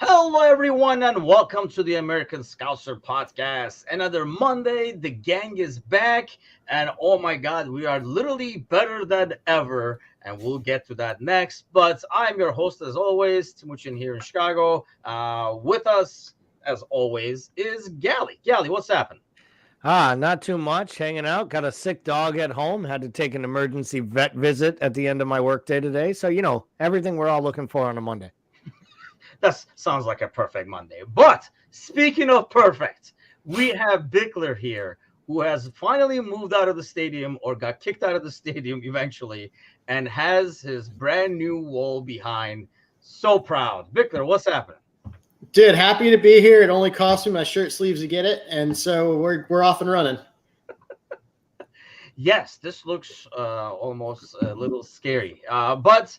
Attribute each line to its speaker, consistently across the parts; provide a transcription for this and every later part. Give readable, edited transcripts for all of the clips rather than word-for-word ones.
Speaker 1: Hello, everyone, and welcome to the American Scouser podcast. Another Monday, the gang is back, and oh my God, we are literally better than ever, and we'll get to that next. But I'm your host, as always, Timuchin here in Chicago. With us, as always, is Gally. Gally, what's happened?
Speaker 2: Not too much. Hanging out. Got a sick dog at home. Had to take an emergency vet visit at the end of my workday today. So, everything we're all looking for on a Monday.
Speaker 1: That sounds like a perfect Monday. But speaking of perfect, we have Bickler here, who has finally moved out of the stadium or got kicked out of the stadium eventually and has his brand new wall behind. So proud. Bickler, what's happening?
Speaker 3: Dude, happy to be here. It only cost me my shirt sleeves to get it, and so we're off and running.
Speaker 1: Yes, this looks almost a little scary. But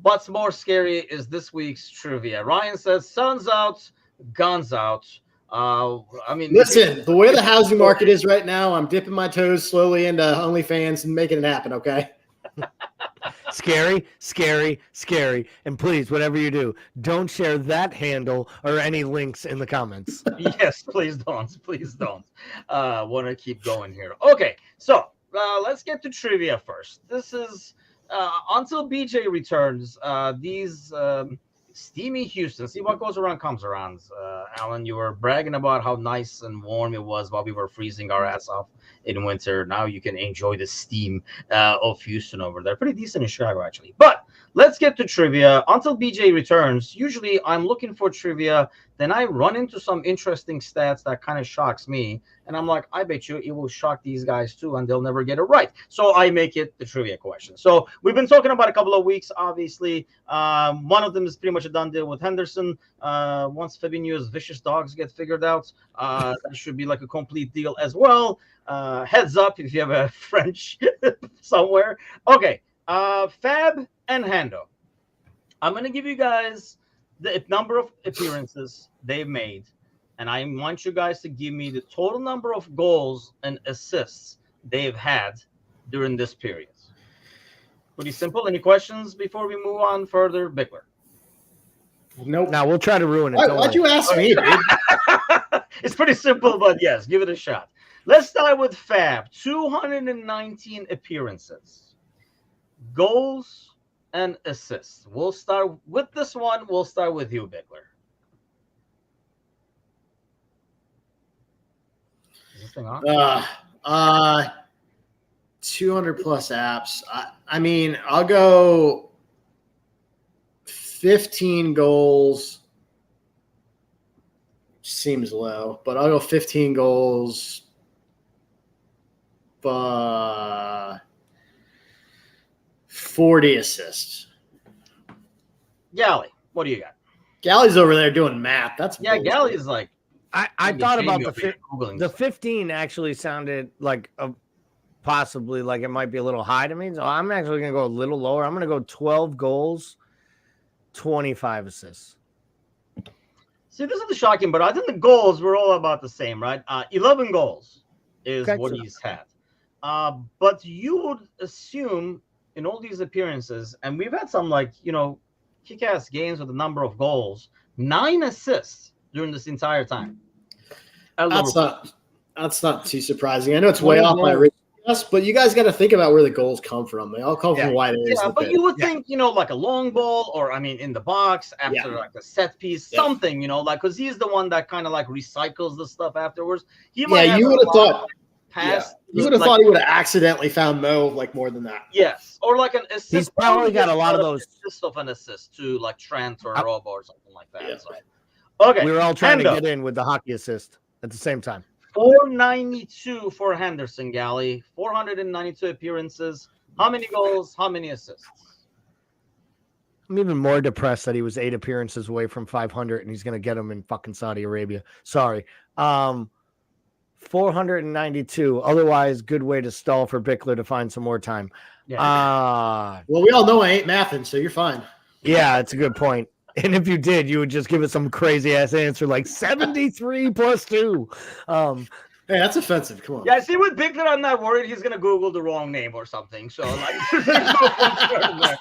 Speaker 1: what's more scary is this week's trivia. Ryan says, "Sun's out, guns out."
Speaker 3: Listen, the way the housing market is right now, I'm dipping my toes slowly into OnlyFans and making it happen. Okay.
Speaker 2: Scary, scary, scary. And please, whatever you do, don't share that handle or any links in the comments.
Speaker 1: Yes, please don't. Please don't. Want to keep going here. Okay, so let's get to trivia first. This is until BJ returns. These steamy Houston. See, what goes around comes around. Alan, you were bragging about how nice and warm it was while we were freezing our ass off in winter. Now you can enjoy the steam of Houston over there. Pretty decent in Chicago, actually. But let's get to trivia. Until BJ returns, usually I'm looking for trivia. Then I run into some interesting stats that kind of shocks me. And I'm like, I bet you it will shock these guys too, and they'll never get it right. So I make it the trivia question. So we've been talking about a couple of weeks, obviously. One of them is pretty much a done deal with Henderson. Once Fabinho's vicious dogs get figured out, that should be like a complete deal as well. Heads up if you have a French somewhere. Okay, Fab and Hando. I'm going to give you guys the number of appearances they've made, and I want you guys to give me the total number of goals and assists they've had during this period. Pretty simple. Any questions before we move on further, Bickler?
Speaker 3: Nope.
Speaker 2: Now we'll try to ruin it.
Speaker 3: Why'd you ask me, dude?
Speaker 1: It's pretty simple, but yes, give it a shot. Let's start with Fab. 219 appearances, goals and assists. We'll start with this one. We'll start with you, Bickler. Is this thing on?
Speaker 3: 200 plus apps. I mean, I'll go 15 goals. Seems low, but I'll go 15 goals. 40 assists.
Speaker 1: Gally, what do you got?
Speaker 3: Gally's over there doing math. That's bullshit.
Speaker 1: Gally's like.
Speaker 2: I thought about the 15 actually sounded like possibly like it might be a little high to me. So I'm actually going to go a little lower. I'm going to go 12 goals, 25 assists.
Speaker 1: See, this is the shocking, but I think the goals were all about the same, right? 11 goals is what he's had. But you would assume in all these appearances, and we've had some kick-ass games with a number of goals, 9 assists during this entire time.
Speaker 3: That's not too surprising. I know it's way off my original guess, but you guys got to think about where the goals come from. They all come from wide areas.
Speaker 1: Yeah, but you would think, like a long ball, or in the box after like a set piece, something, because he's the one that kind of like recycles the stuff afterwards.
Speaker 3: You would have thought. You would have thought he would have accidentally found Mo more than that.
Speaker 1: Yes, or like an assist.
Speaker 2: He's probably got a lot of those
Speaker 1: assist of an assist to like Trent or Robo or something like that.
Speaker 3: Yeah.
Speaker 1: So. Okay,
Speaker 2: we were all trying to get in with the hockey assist at the same time.
Speaker 1: 492 for Henderson, Gally. 492 appearances. How many goals? How many assists?
Speaker 2: I'm even more depressed that he was 8 appearances away from 500, and he's going to get them in fucking Saudi Arabia. Sorry. 492. Otherwise, good way to stall for Bickler to find some more time.
Speaker 3: Yeah. Well, we all know I ain't mathing, so you're fine.
Speaker 2: Yeah, that's a good point. And if you did, you would just give us some crazy ass answer like 73 plus 2.
Speaker 3: Hey, that's offensive. Come on.
Speaker 1: Yeah, see, with Bickler, I'm not worried he's gonna Google the wrong name or something. So like, there's no concern there.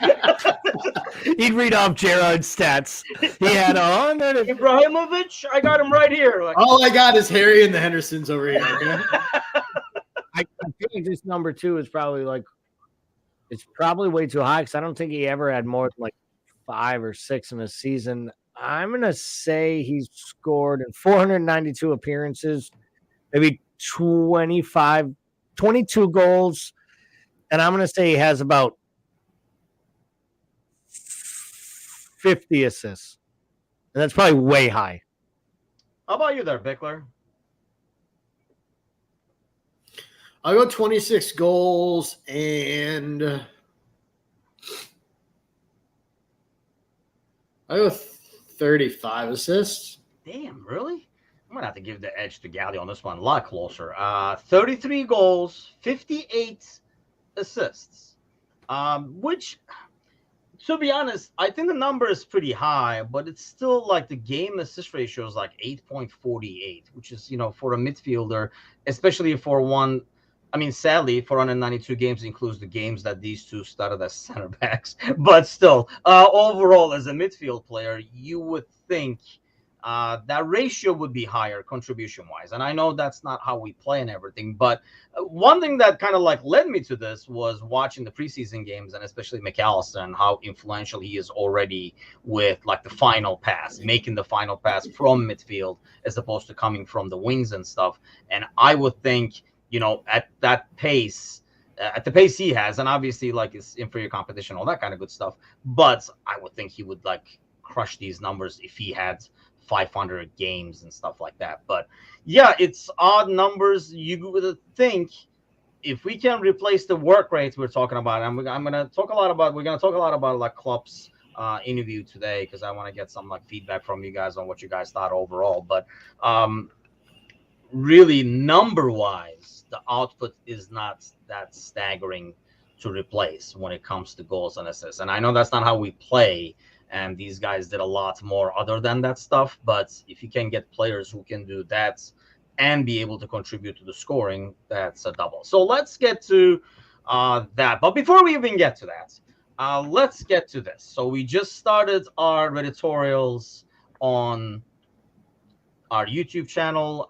Speaker 2: He'd read off Gerard's stats. He had 100.
Speaker 1: Ibrahimovic, I got him right here. Like,
Speaker 3: all I got is Harry and the Hendersons over here. Okay?
Speaker 2: I feel like this number 2 is probably like, it's probably way too high because I don't think he ever had more than like 5 or 6 in a season. I'm gonna say he's scored in 492 appearances, maybe 22 goals, and I'm gonna say he has about 50 assists, and that's probably way high.
Speaker 1: How about you there, Bickler?
Speaker 3: I'll go 26 goals and I go 35 assists.
Speaker 1: Damn, really? I'm gonna have to give the edge to Gally on this one. A lot closer. 33 goals, 58 assists. Which, to be honest, I think the number is pretty high, but it's still like the game assist ratio is like 8.48, which is, for a midfielder, especially for one. I mean, sadly, 492 games includes the games that these two started as center backs. But still, overall, as a midfield player, you would think that ratio would be higher contribution-wise. And I know that's not how we play and everything. But one thing that kind of like led me to this was watching the preseason games, and especially McAllister, and how influential he is already with like the final pass, making the final pass from midfield as opposed to coming from the wings and stuff. And I would think, at that pace, at the pace he has, and obviously like it's inferior competition, all that kind of good stuff. But I would think he would like crush these numbers if he had 500 games and stuff like that. But yeah, it's odd numbers. You would think if we can replace the work rates we're talking about, and we're going to talk a lot about like Klopp's interview today, because I want to get some like feedback from you guys on what you guys thought overall. But really, number-wise, the output is not that staggering to replace when it comes to goals and assists. And I know that's not how we play, and these guys did a lot more other than that stuff. But if you can get players who can do that and be able to contribute to the scoring, that's a double. So let's get to that. But before we even get to that, let's get to this. So we just started our editorials on our YouTube channel.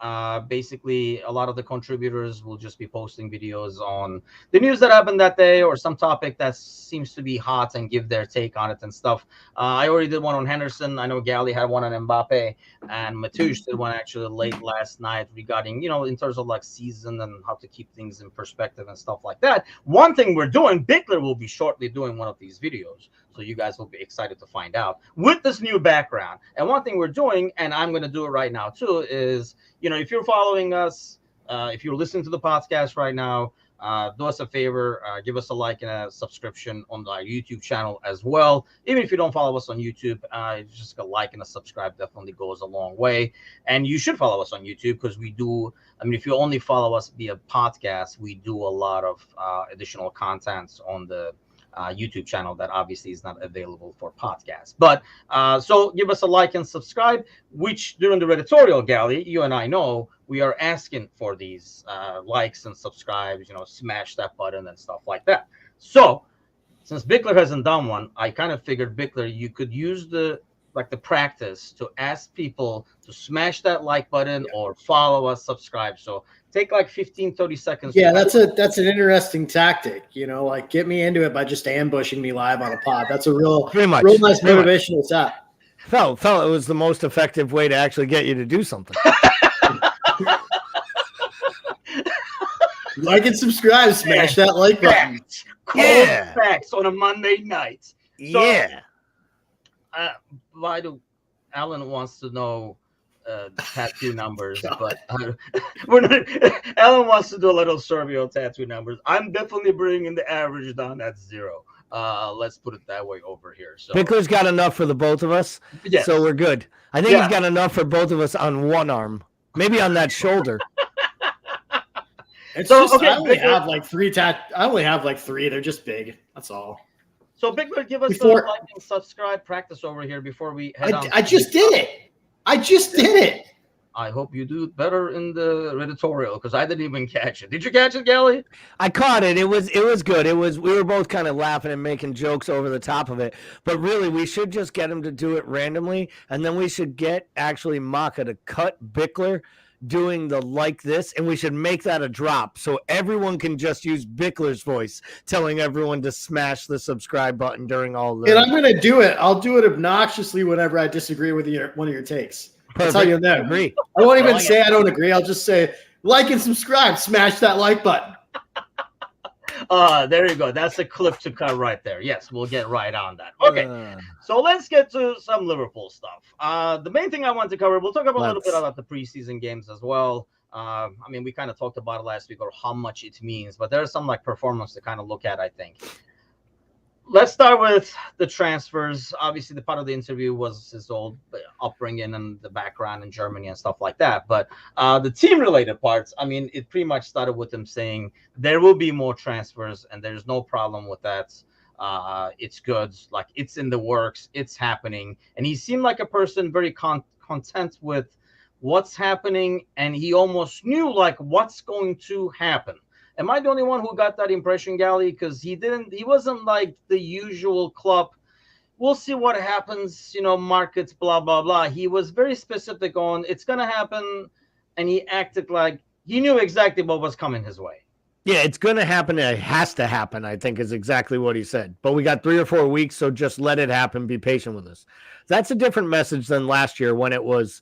Speaker 1: Basically, a lot of the contributors will just be posting videos on the news that happened that day or some topic that seems to be hot and give their take on it and stuff. I already did one on Henderson. I know Gally had one on Mbappe, and Matouche did one actually late last night regarding, in terms of like season and how to keep things in perspective and stuff like that. One thing we're doing, Bickler will be shortly doing one of these videos, so you guys will be excited to find out with this new background. And one thing we're doing, and I'm going to do it right now too, is, if you're following us, if you're listening to the podcast right now, do us a favor, give us a like and a subscription on our YouTube channel as well. Even if you don't follow us on YouTube, just a like and a subscribe definitely goes a long way. And you should follow us on YouTube, because we do, if you only follow us via podcast, we do a lot of additional content on the YouTube channel that obviously is not available for podcasts. But so give us a like and subscribe, which during the editorial, Gally, you and I know we are asking for these likes and subscribes, smash that button and stuff like that. So since Bickler hasn't done one, I kind of figured, Bickler, you could use the practice to ask people to smash that like button or follow us, subscribe. So take like 15-30 seconds.
Speaker 3: Yeah, that's an interesting tactic, like get me into it by just ambushing me live on a pod. That's a real nice motivational tap.
Speaker 2: Felt it was the most effective way to actually get you to do something.
Speaker 3: Like and subscribe, smash that like button.
Speaker 1: Facts on a Monday night. So,
Speaker 2: yeah.
Speaker 1: Why do Alan wants to know tattoo numbers, but Alan wants to do a little survey on tattoo numbers. I'm definitely bringing the average down at 0. Let's put it that way over here. So
Speaker 2: Bickler's got enough for the both of us,
Speaker 1: yes.
Speaker 2: So we're good. I think he's got enough for both of us on one arm, maybe on that shoulder.
Speaker 3: It's so, just, okay, I only have like 3. They're just big. That's all.
Speaker 1: So, Bickler, give us a like and subscribe practice over here before we head on.
Speaker 3: I just did it.
Speaker 1: I hope you do better in the editorial because I didn't even catch it. Did you catch it, Gally?
Speaker 2: I caught it. It was good. We were both kind of laughing and making jokes over the top of it. But really, we should just get him to do it randomly, and then we should get actually Maka to cut Bickler doing the like this, and we should make that a drop so everyone can just use Bickler's voice telling everyone to smash the subscribe button during all the.
Speaker 3: And I'm going to do it. I'll do it obnoxiously whenever I disagree with one of your takes. Perfect. That's how you'll know.
Speaker 2: Agree.
Speaker 3: I won't even say I don't agree. I'll just say like and subscribe. Smash that like button.
Speaker 1: There you go. That's a clip to cut right there. Yes, we'll get right on that. Okay, so let's get to some Liverpool stuff. The main thing I want to cover, we'll talk about a little bit about the preseason games as well. I mean, we kind of talked about it last week or how much it means, but there's some like performance to kind of look at, I think. Let's start with the transfers. Obviously, the part of the interview was his old upbringing and the background in Germany and stuff like that. But the team-related parts, I mean, it pretty much started with him saying there will be more transfers and there's no problem with that. It's good. Like, it's in the works. It's happening. And he seemed like a person very content with what's happening. And he almost knew, like, what's going to happen. Am I the only one who got that impression, Gally? Because he wasn't like the usual club. We'll see what happens, markets, blah, blah, blah. He was very specific on it's going to happen. And he acted like he knew exactly what was coming his way.
Speaker 2: Yeah, it's going to happen. It has to happen, I think, is exactly what he said. But we got 3 or 4 weeks, so just let it happen. Be patient with us. That's a different message than last year when it was,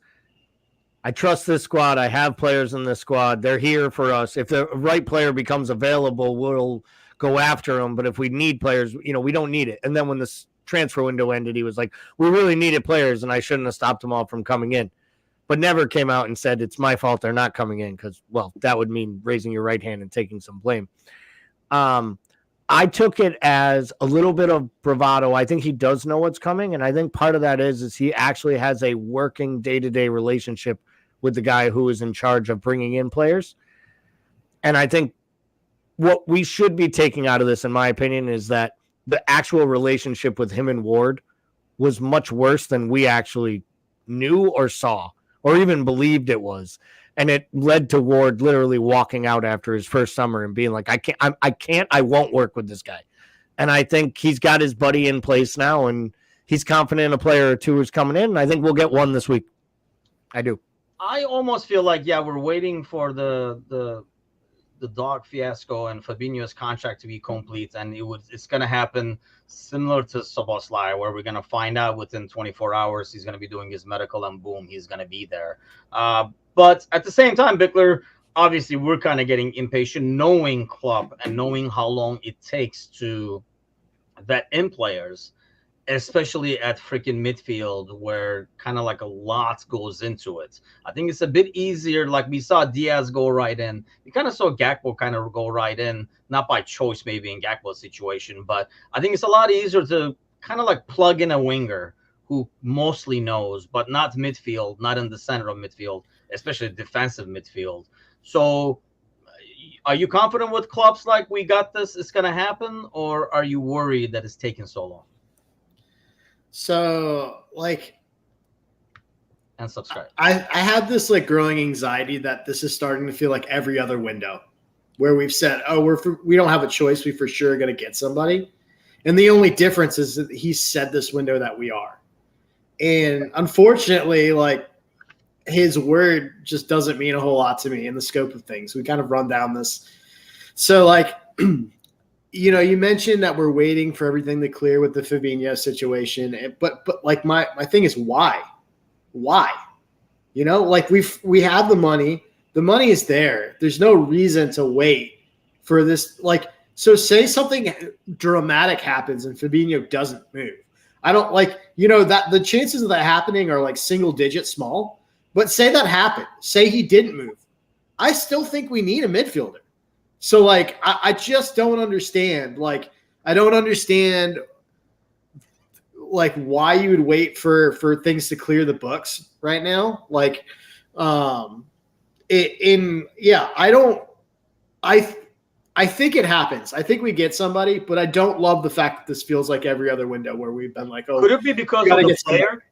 Speaker 2: I trust this squad. I have players in this squad. They're here for us. If the right player becomes available, we'll go after them. But if we need players, we don't need it. And then when this transfer window ended, he was like, we really needed players, and I shouldn't have stopped them all from coming in. But never came out and said, it's my fault they're not coming in because, well, that would mean raising your right hand and taking some blame. I took it as a little bit of bravado. I think he does know what's coming, and I think part of that is he actually has a working day-to-day relationship with the guy who is in charge of bringing in players. And I think what we should be taking out of this, in my opinion, is that the actual relationship with him and Ward was much worse than we actually knew or saw or even believed it was. And it led to Ward literally walking out after his first summer and being like, I won't work with this guy. And I think he's got his buddy in place now, and he's confident a player or two is coming in. And I think we'll get one this week. I do.
Speaker 1: I almost feel like, we're waiting for the dog fiasco and Fabinho's contract to be complete, and it's going to happen similar to Szoboszlai, where we're going to find out within 24 hours he's going to be doing his medical, and boom, he's going to be there. But at the same time, Bickler, obviously, we're kind of getting impatient, knowing Klopp and knowing how long it takes to vet in players, especially at freaking midfield, where kind of like a lot goes into it. I think it's a bit easier. Like we saw Diaz go right in. We kind of saw Gakpo kind of go right in, not by choice maybe in Gakpo's situation, but I think it's a lot easier to kind of like plug in a winger who mostly knows, but not midfield, not in the center of midfield, especially defensive midfield. So are you confident with clubs like we got this, it's going to happen, or are you worried that it's taking so long?
Speaker 3: So,
Speaker 1: and subscribe.
Speaker 3: I have this growing anxiety that this is starting to feel like every other window where we've said, we don't have a choice. We for sure are going to get somebody. And the only difference is that he said this window that we are. And unfortunately, his word just doesn't mean a whole lot to me in the scope of things. We kind of run down this. So you mentioned that we're waiting for everything to clear with the Fabinho situation, but my thing is why? We have the money. The money is there. There's no reason to wait for this. So say something dramatic happens and Fabinho doesn't move. I don't that the chances of that happening are single digit small, but say that happened. Say he didn't move. I still think we need a midfielder. So, I just don't understand. I don't understand, why you would wait for things to clear the books right now. I think it happens. I think we get somebody, but I don't love the fact that this feels like every other window where we've been
Speaker 1: could it be because of the player?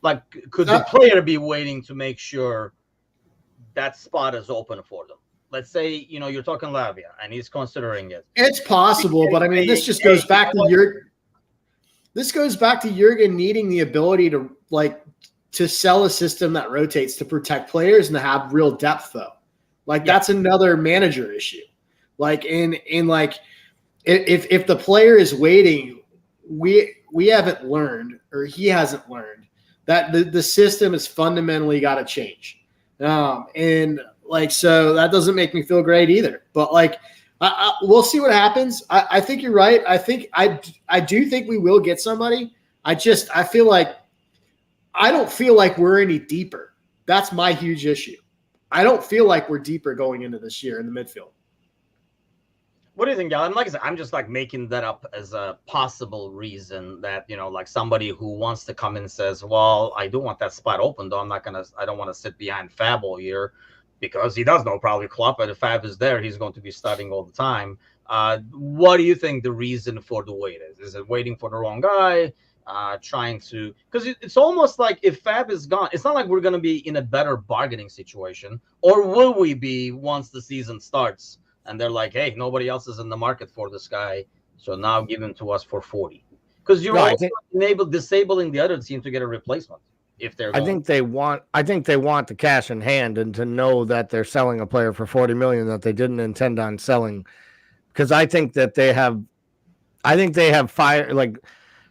Speaker 1: Like, could the player be waiting to make sure that spot is open for them? Let's say, you're talking Lavia and he's considering it.
Speaker 3: It's possible, but I mean, this just goes back to Jurgen needing the ability to sell a system that rotates to protect players and to have real depth, though. That's another manager issue. If the player is waiting, we haven't learned, or he hasn't learned, that the system has fundamentally got to change. So that doesn't make me feel great either. But we'll see what happens. I think you're right. I do think we will get somebody. I feel like I don't feel like we're any deeper. That's my huge issue. I don't feel like we're deeper going into this year in the midfield.
Speaker 1: What do you think, Gal? Like I said, I'm just making that up as a possible reason that, somebody who wants to come in says, well, I do want that spot open, though. I don't want to sit behind Fab all year, because he does know probably Klopp, and if Fab is there, he's going to be starting all the time. What do you think the reason for the wait is? Is it waiting for the wrong guy? Trying to, because it's almost like if Fab is gone, it's not like we're going to be in a better bargaining situation, or will we be once the season starts and they're like, hey, nobody else is in the market for this guy, so now give him to us for 40? Because you're also disabling the other team to get a replacement if they're gone.
Speaker 2: I think they want the cash in hand and to know that they're selling a player for 40 million that they didn't intend on selling, because I think that they have fire,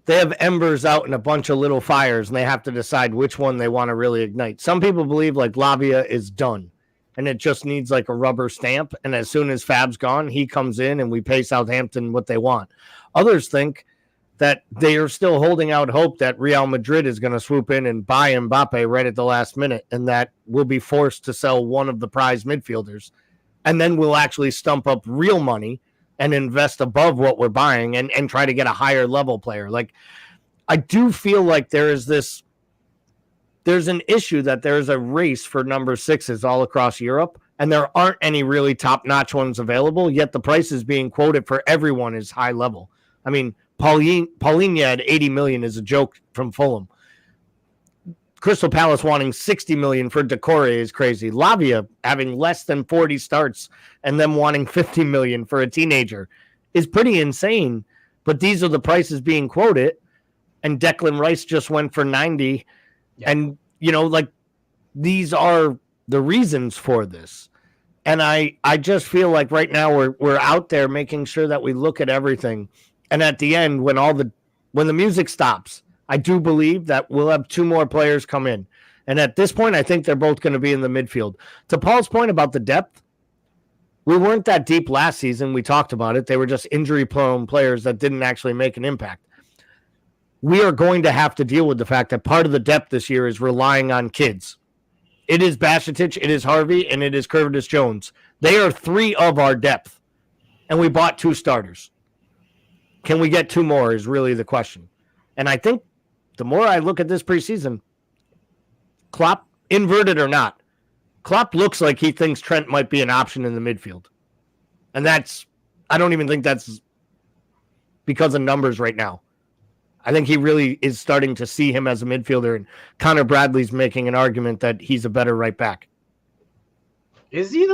Speaker 2: they have embers out in a bunch of little fires, and they have to decide which one they want to really ignite. Some people believe Lavia is done and it just needs a rubber stamp, and as soon as Fab's gone, he comes in and we pay Southampton what they want. Others think that they are still holding out hope that Real Madrid is going to swoop in and buy Mbappe right at the last minute, and that we'll be forced to sell one of the prize midfielders, and then we'll actually stump up real money and invest above what we're buying and try to get a higher level player. I do feel like there's an issue that there's a race for number 6s all across Europe, and there aren't any really top-notch ones available, yet the prices being quoted for everyone is high level. I mean, Paulinho at 80 million is a joke from Fulham. Crystal Palace wanting 60 million for Decore is crazy. Lavia having less than 40 starts and them wanting 50 million for a teenager is pretty insane. But these are the prices being quoted, and Declan Rice just went for 90. Yeah. And, these are the reasons for this. And I just feel like right now we're out there making sure that we look at everything. And at the end, when the music stops, I do believe that we'll have 2 more players come in. And at this point, I think they're both going to be in the midfield. To Paul's point about the depth, we weren't that deep last season. We talked about it. They were just injury-prone players that didn't actually make an impact. We are going to have to deal with the fact that part of the depth this year is relying on kids. It is Bajcetic, it is Harvey, and it is Curtis Jones. They are 3 of our depth, and we bought 2 starters. Can we get 2 more is really the question. And I think the more I look at this preseason, Klopp, inverted or not, Klopp looks like he thinks Trent might be an option in the midfield. And I don't even think that's because of numbers right now. I think he really is starting to see him as a midfielder, and Connor Bradley's making an argument that he's a better right back.
Speaker 1: Is he,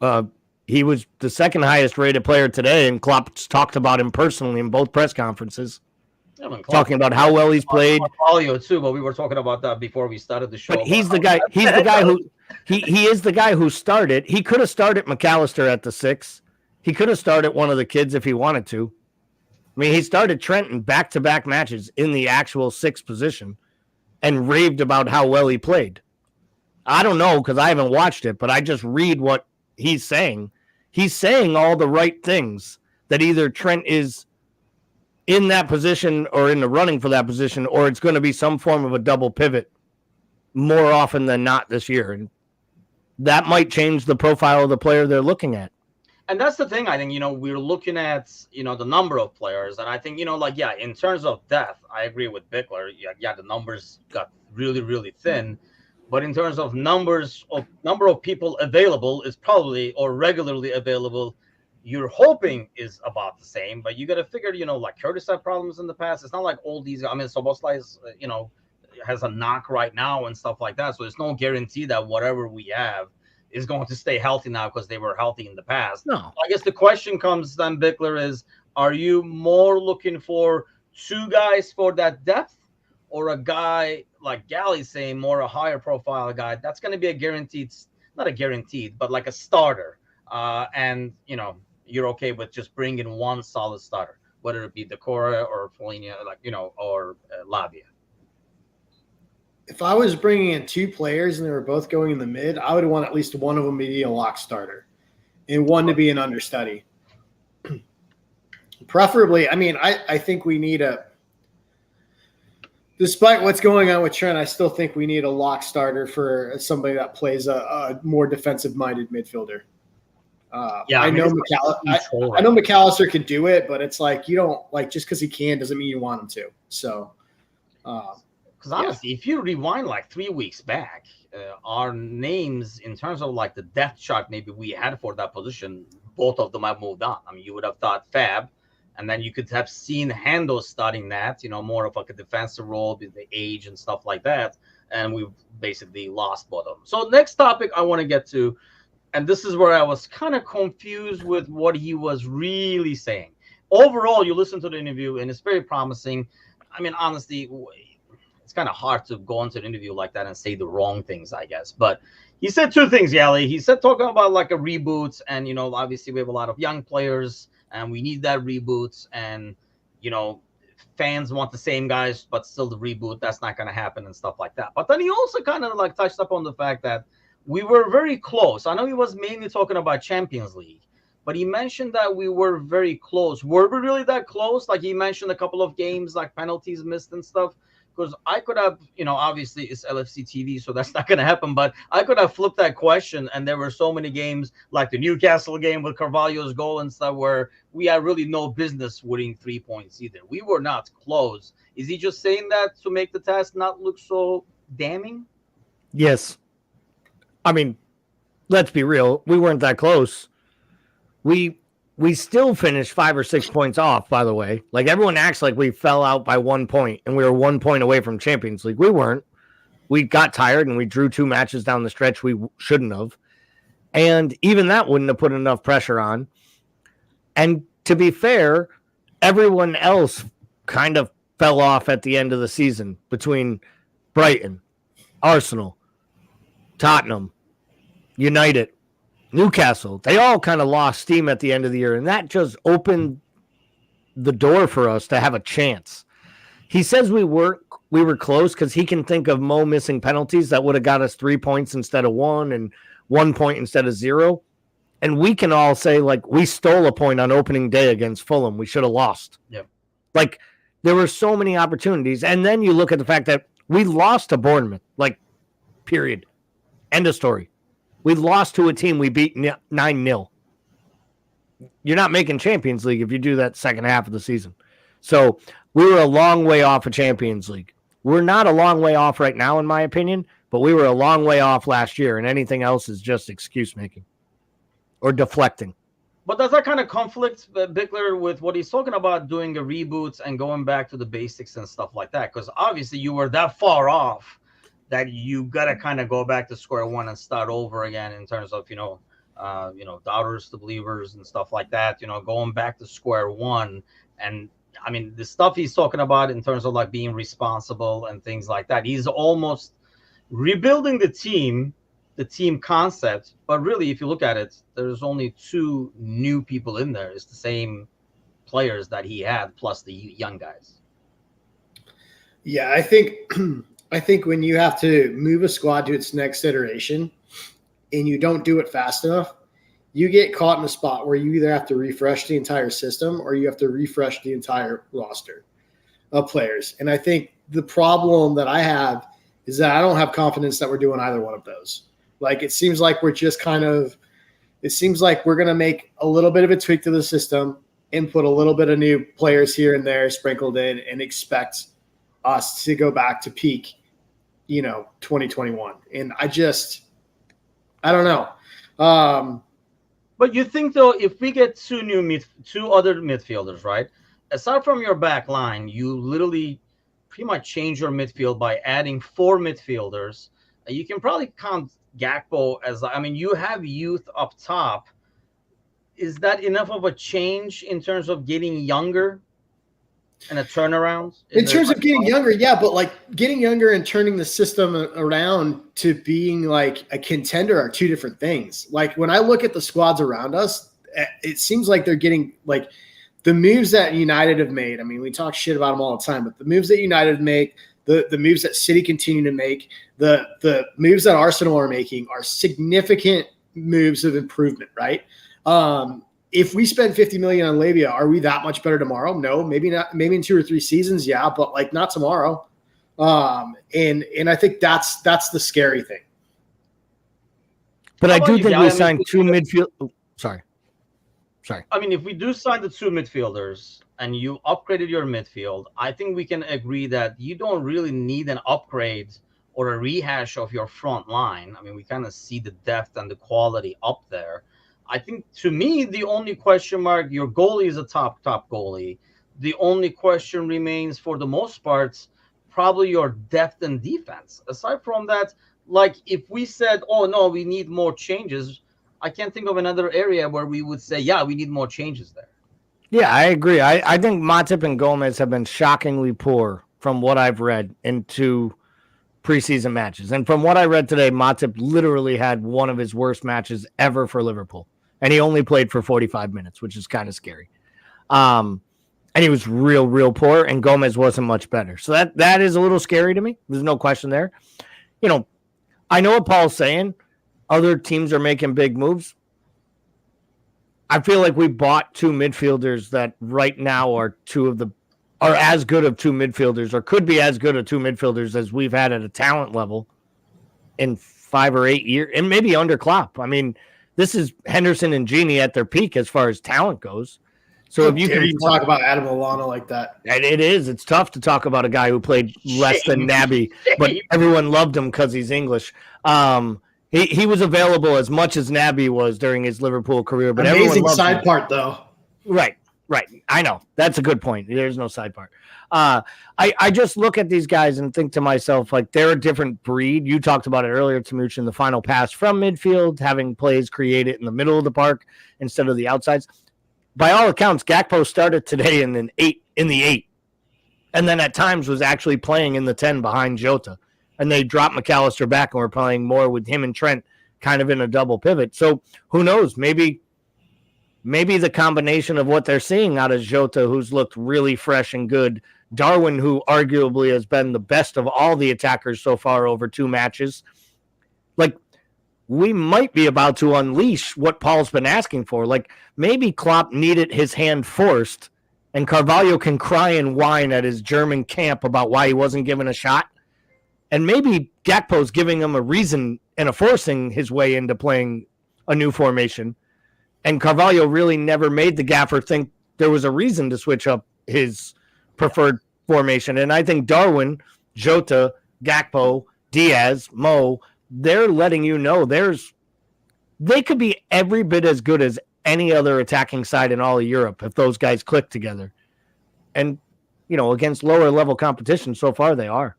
Speaker 1: though?
Speaker 2: He was the second highest rated player today, and Klopp talked about him personally in both press conferences. Talking about how well he's played.
Speaker 1: Paulinho too, but we were talking about that before we started the show.
Speaker 2: But he's the guy. He's the guy who he is the guy who started. He could have started McAllister at the 6. He could have started one of the kids if he wanted to. I mean, he started Trent in back-to-back matches in the actual 6th position and raved about how well he played. I don't know because I haven't watched it, but I just read what he's saying. He's saying all the right things, that either Trent is in that position or in the running for that position, or it's going to be some form of a double pivot more often than not this year. And that might change the profile of the player they're looking at.
Speaker 1: And that's the thing. I think, we're looking at, the number of players. And I think, in terms of depth, I agree with Bickler. Yeah, the numbers got really, really thin. But in terms of number of people available is probably, or regularly available, you're hoping is about the same. But you got to figure, Curtis had problems in the past. It's not like all these, Szoboszlai is, has a knock right now and stuff like that. So it's no guarantee that whatever we have is going to stay healthy now because they were healthy in the past.
Speaker 2: No.
Speaker 1: I guess the question comes then, Bickler, is are you more looking for two guys for that depth, or a guy like Galley's saying, more a higher profile guy that's going to be a guaranteed, not a guaranteed, but like a starter? And, you know, you're okay with just bringing one solid starter, whether it be Decora or Foligno, like, you know, or Lavia.
Speaker 3: If I was bringing in two players and they were both going in the mid, I would want at least one of them to be a lock starter and one to be an understudy. Preferably, I mean, I think we need despite what's going on with Trent, I still think we need a lock starter for somebody that plays a more defensive-minded midfielder. I know McAllister can do it, but it's like you don't like just because he can doesn't mean you want him to. So,
Speaker 1: because honestly, if you rewind like 3 weeks back, our names in terms of like the depth chart maybe we had for that position, both of them have moved on. I mean, you would have thought Fab, and then you could have seen Hendo starting that, you know, more of like a defensive role with the age and stuff like that. And we've basically lost both of them. So next topic I want to get to, and this is where I was kind of confused with what he was really saying. Overall, you listen to the interview and it's very promising. I mean, honestly, it's kind of hard to go into an interview like that and say the wrong things, I guess. But he said two things, Yali. He said talking about like a reboot, and, you know, obviously we have a lot of young players and we need that reboot, and, you know, fans want the same guys, but still the reboot, that's not going to happen and stuff like that. But then he also kind of like touched up on the fact that we were very close. I know he was mainly talking about Champions League, but he mentioned that we were very close. Were we really that close? Like he mentioned a couple of games, like penalties missed and stuff. Because I could have, you know, obviously it's LFC TV, so that's not going to happen. But I could have flipped that question, and there were so many games, like the Newcastle game with Carvalho's goal and stuff, where we had really no business winning 3 points either. We were not close. Is he just saying that to make the task not look so damning?
Speaker 2: Yes. I mean, let's be real. We weren't that close. We still finished 5 or 6 points off, by the way. Like, everyone acts like we fell out by 1 point and we were 1 point away from Champions League. We weren't. We got tired and we drew 2 matches down the stretch we shouldn't have. And even that wouldn't have put enough pressure on. And to be fair, everyone else kind of fell off at the end of the season between Brighton, Arsenal, Tottenham, United, Newcastle. They all kind of lost steam at the end of the year, and that just opened the door for us to have a chance. He says we were close because he can think of Mo missing penalties that would have got us 3 points instead of 1 and 1 point instead of 0. And we can all say, like, we stole a point on opening day against Fulham. We should have lost.
Speaker 1: Yep.
Speaker 2: Like, there were so many opportunities. And then you look at the fact that we lost to Bournemouth, like, period. End of story. We lost to a team we beat 9-0. You're not making Champions League if you do that second half of the season. So we were a long way off of Champions League. We're not a long way off right now, in my opinion, but we were a long way off last year, and anything else is just excuse making or deflecting.
Speaker 1: But does that kind of conflict, Bickler, with what he's talking about doing a reboot and going back to the basics and stuff like that? Because obviously you were that far off that you got to kind of go back to square one and start over again in terms of, doubters to believers and stuff like that, going back to square one. And I mean, the stuff he's talking about in terms of like being responsible and things like that, he's almost rebuilding the team concept. But really, if you look at it, there's only 2 new people in there. It's the same players that he had, plus the young guys.
Speaker 3: Yeah, I think when you have to move a squad to its next iteration and you don't do it fast enough, you get caught in a spot where you either have to refresh the entire system or you have to refresh the entire roster of players. And I think the problem that I have is that I don't have confidence that we're doing either one of those. Like, it seems like we're just it seems like we're going to make a little bit of a tweak to the system, input a little bit of new players here and there sprinkled in, and expect us to go back to peak 2021. And I don't know.
Speaker 1: But you think, though, if we get 2 other midfielders, right? Aside from your back line, you literally pretty much change your midfield by adding 4 midfielders. You can probably count Gakpo as, I mean, you have youth up top. Is that enough of a change in terms of getting younger and a turnaround?
Speaker 3: In terms of getting younger, yeah, but like getting younger and turning the system around to being like a contender are two different things. Like when I look at the squads around us, it seems like they're getting like the moves that United have made. I mean, we talk shit about them all the time, but the moves that United make, the moves that City continue to make, the moves that Arsenal are making are significant moves of improvement, right? If we spend 50 million on Lavia, are we that much better tomorrow? No, maybe not. Maybe in 2 or 3 seasons, yeah, but like not tomorrow. And I think that's the scary thing.
Speaker 2: But I do think we signed 2 midfield. Oh, sorry.
Speaker 1: I mean, if we do sign the 2 midfielders and you upgraded your midfield, I think we can agree that you don't really need an upgrade or a rehash of your front line. I mean, we kind of see the depth and the quality up there. I think, to me, the only question mark, your goalie is a top goalie. The only question remains, for the most part, probably your depth and defense. Aside from that, like if we said, oh, no, we need more changes, I can't think of another area where we would say, yeah, we need more changes there.
Speaker 2: Yeah, I agree. I think Matip and Gomez have been shockingly poor from what I've read in 2 preseason matches. And from what I read today, Matip literally had one of his worst matches ever for Liverpool. And he only played for 45 minutes, which is kind of scary. And he was real poor, and Gomez wasn't much better. So that is a little scary to me. There's no question there. You know, I know what Paul's saying. Other teams are making big moves. I feel like we bought 2 midfielders that right now are as good of 2 midfielders, or could be as good of 2 midfielders as we've had at a talent level in 5 or 8 years, and maybe under Klopp. I mean, this is Henderson and Gini at their peak as far as talent goes. So if you can
Speaker 3: talk about Adam Lallana like that,
Speaker 2: it is. It's tough to talk about a guy who played less than Naby, but everyone loved him because he's English. He was available as much as Naby was during his Liverpool career, but
Speaker 3: amazing side part though.
Speaker 2: Right. I know that's a good point. There's no side part. I just look at these guys and think to myself, like, they're a different breed. You talked about it earlier, Timuchin, in the final pass from midfield, having plays created in the middle of the park instead of the outsides. By all accounts, Gakpo started today in the 8, and then at times was actually playing in the 10 behind Jota. And they dropped McAllister back and were playing more with him and Trent kind of in a double pivot. So who knows? Maybe the combination of what they're seeing out of Jota, who's looked really fresh and good, Darwin, who arguably has been the best of all the attackers so far over 2 matches, like, we might be about to unleash what Paul's been asking for. Like, maybe Klopp needed his hand forced, and Carvalho can cry and whine at his German camp about why he wasn't given a shot. And maybe Gakpo's giving him a reason and forcing his way into playing a new formation. And Carvalho really never made the gaffer think there was a reason to switch up his preferred formation. And I think Darwin, Jota, Gakpo, Diaz, Mo, they're letting you know they could be every bit as good as any other attacking side in all of Europe if those guys click together. And, you know, against lower level competition, so far they are.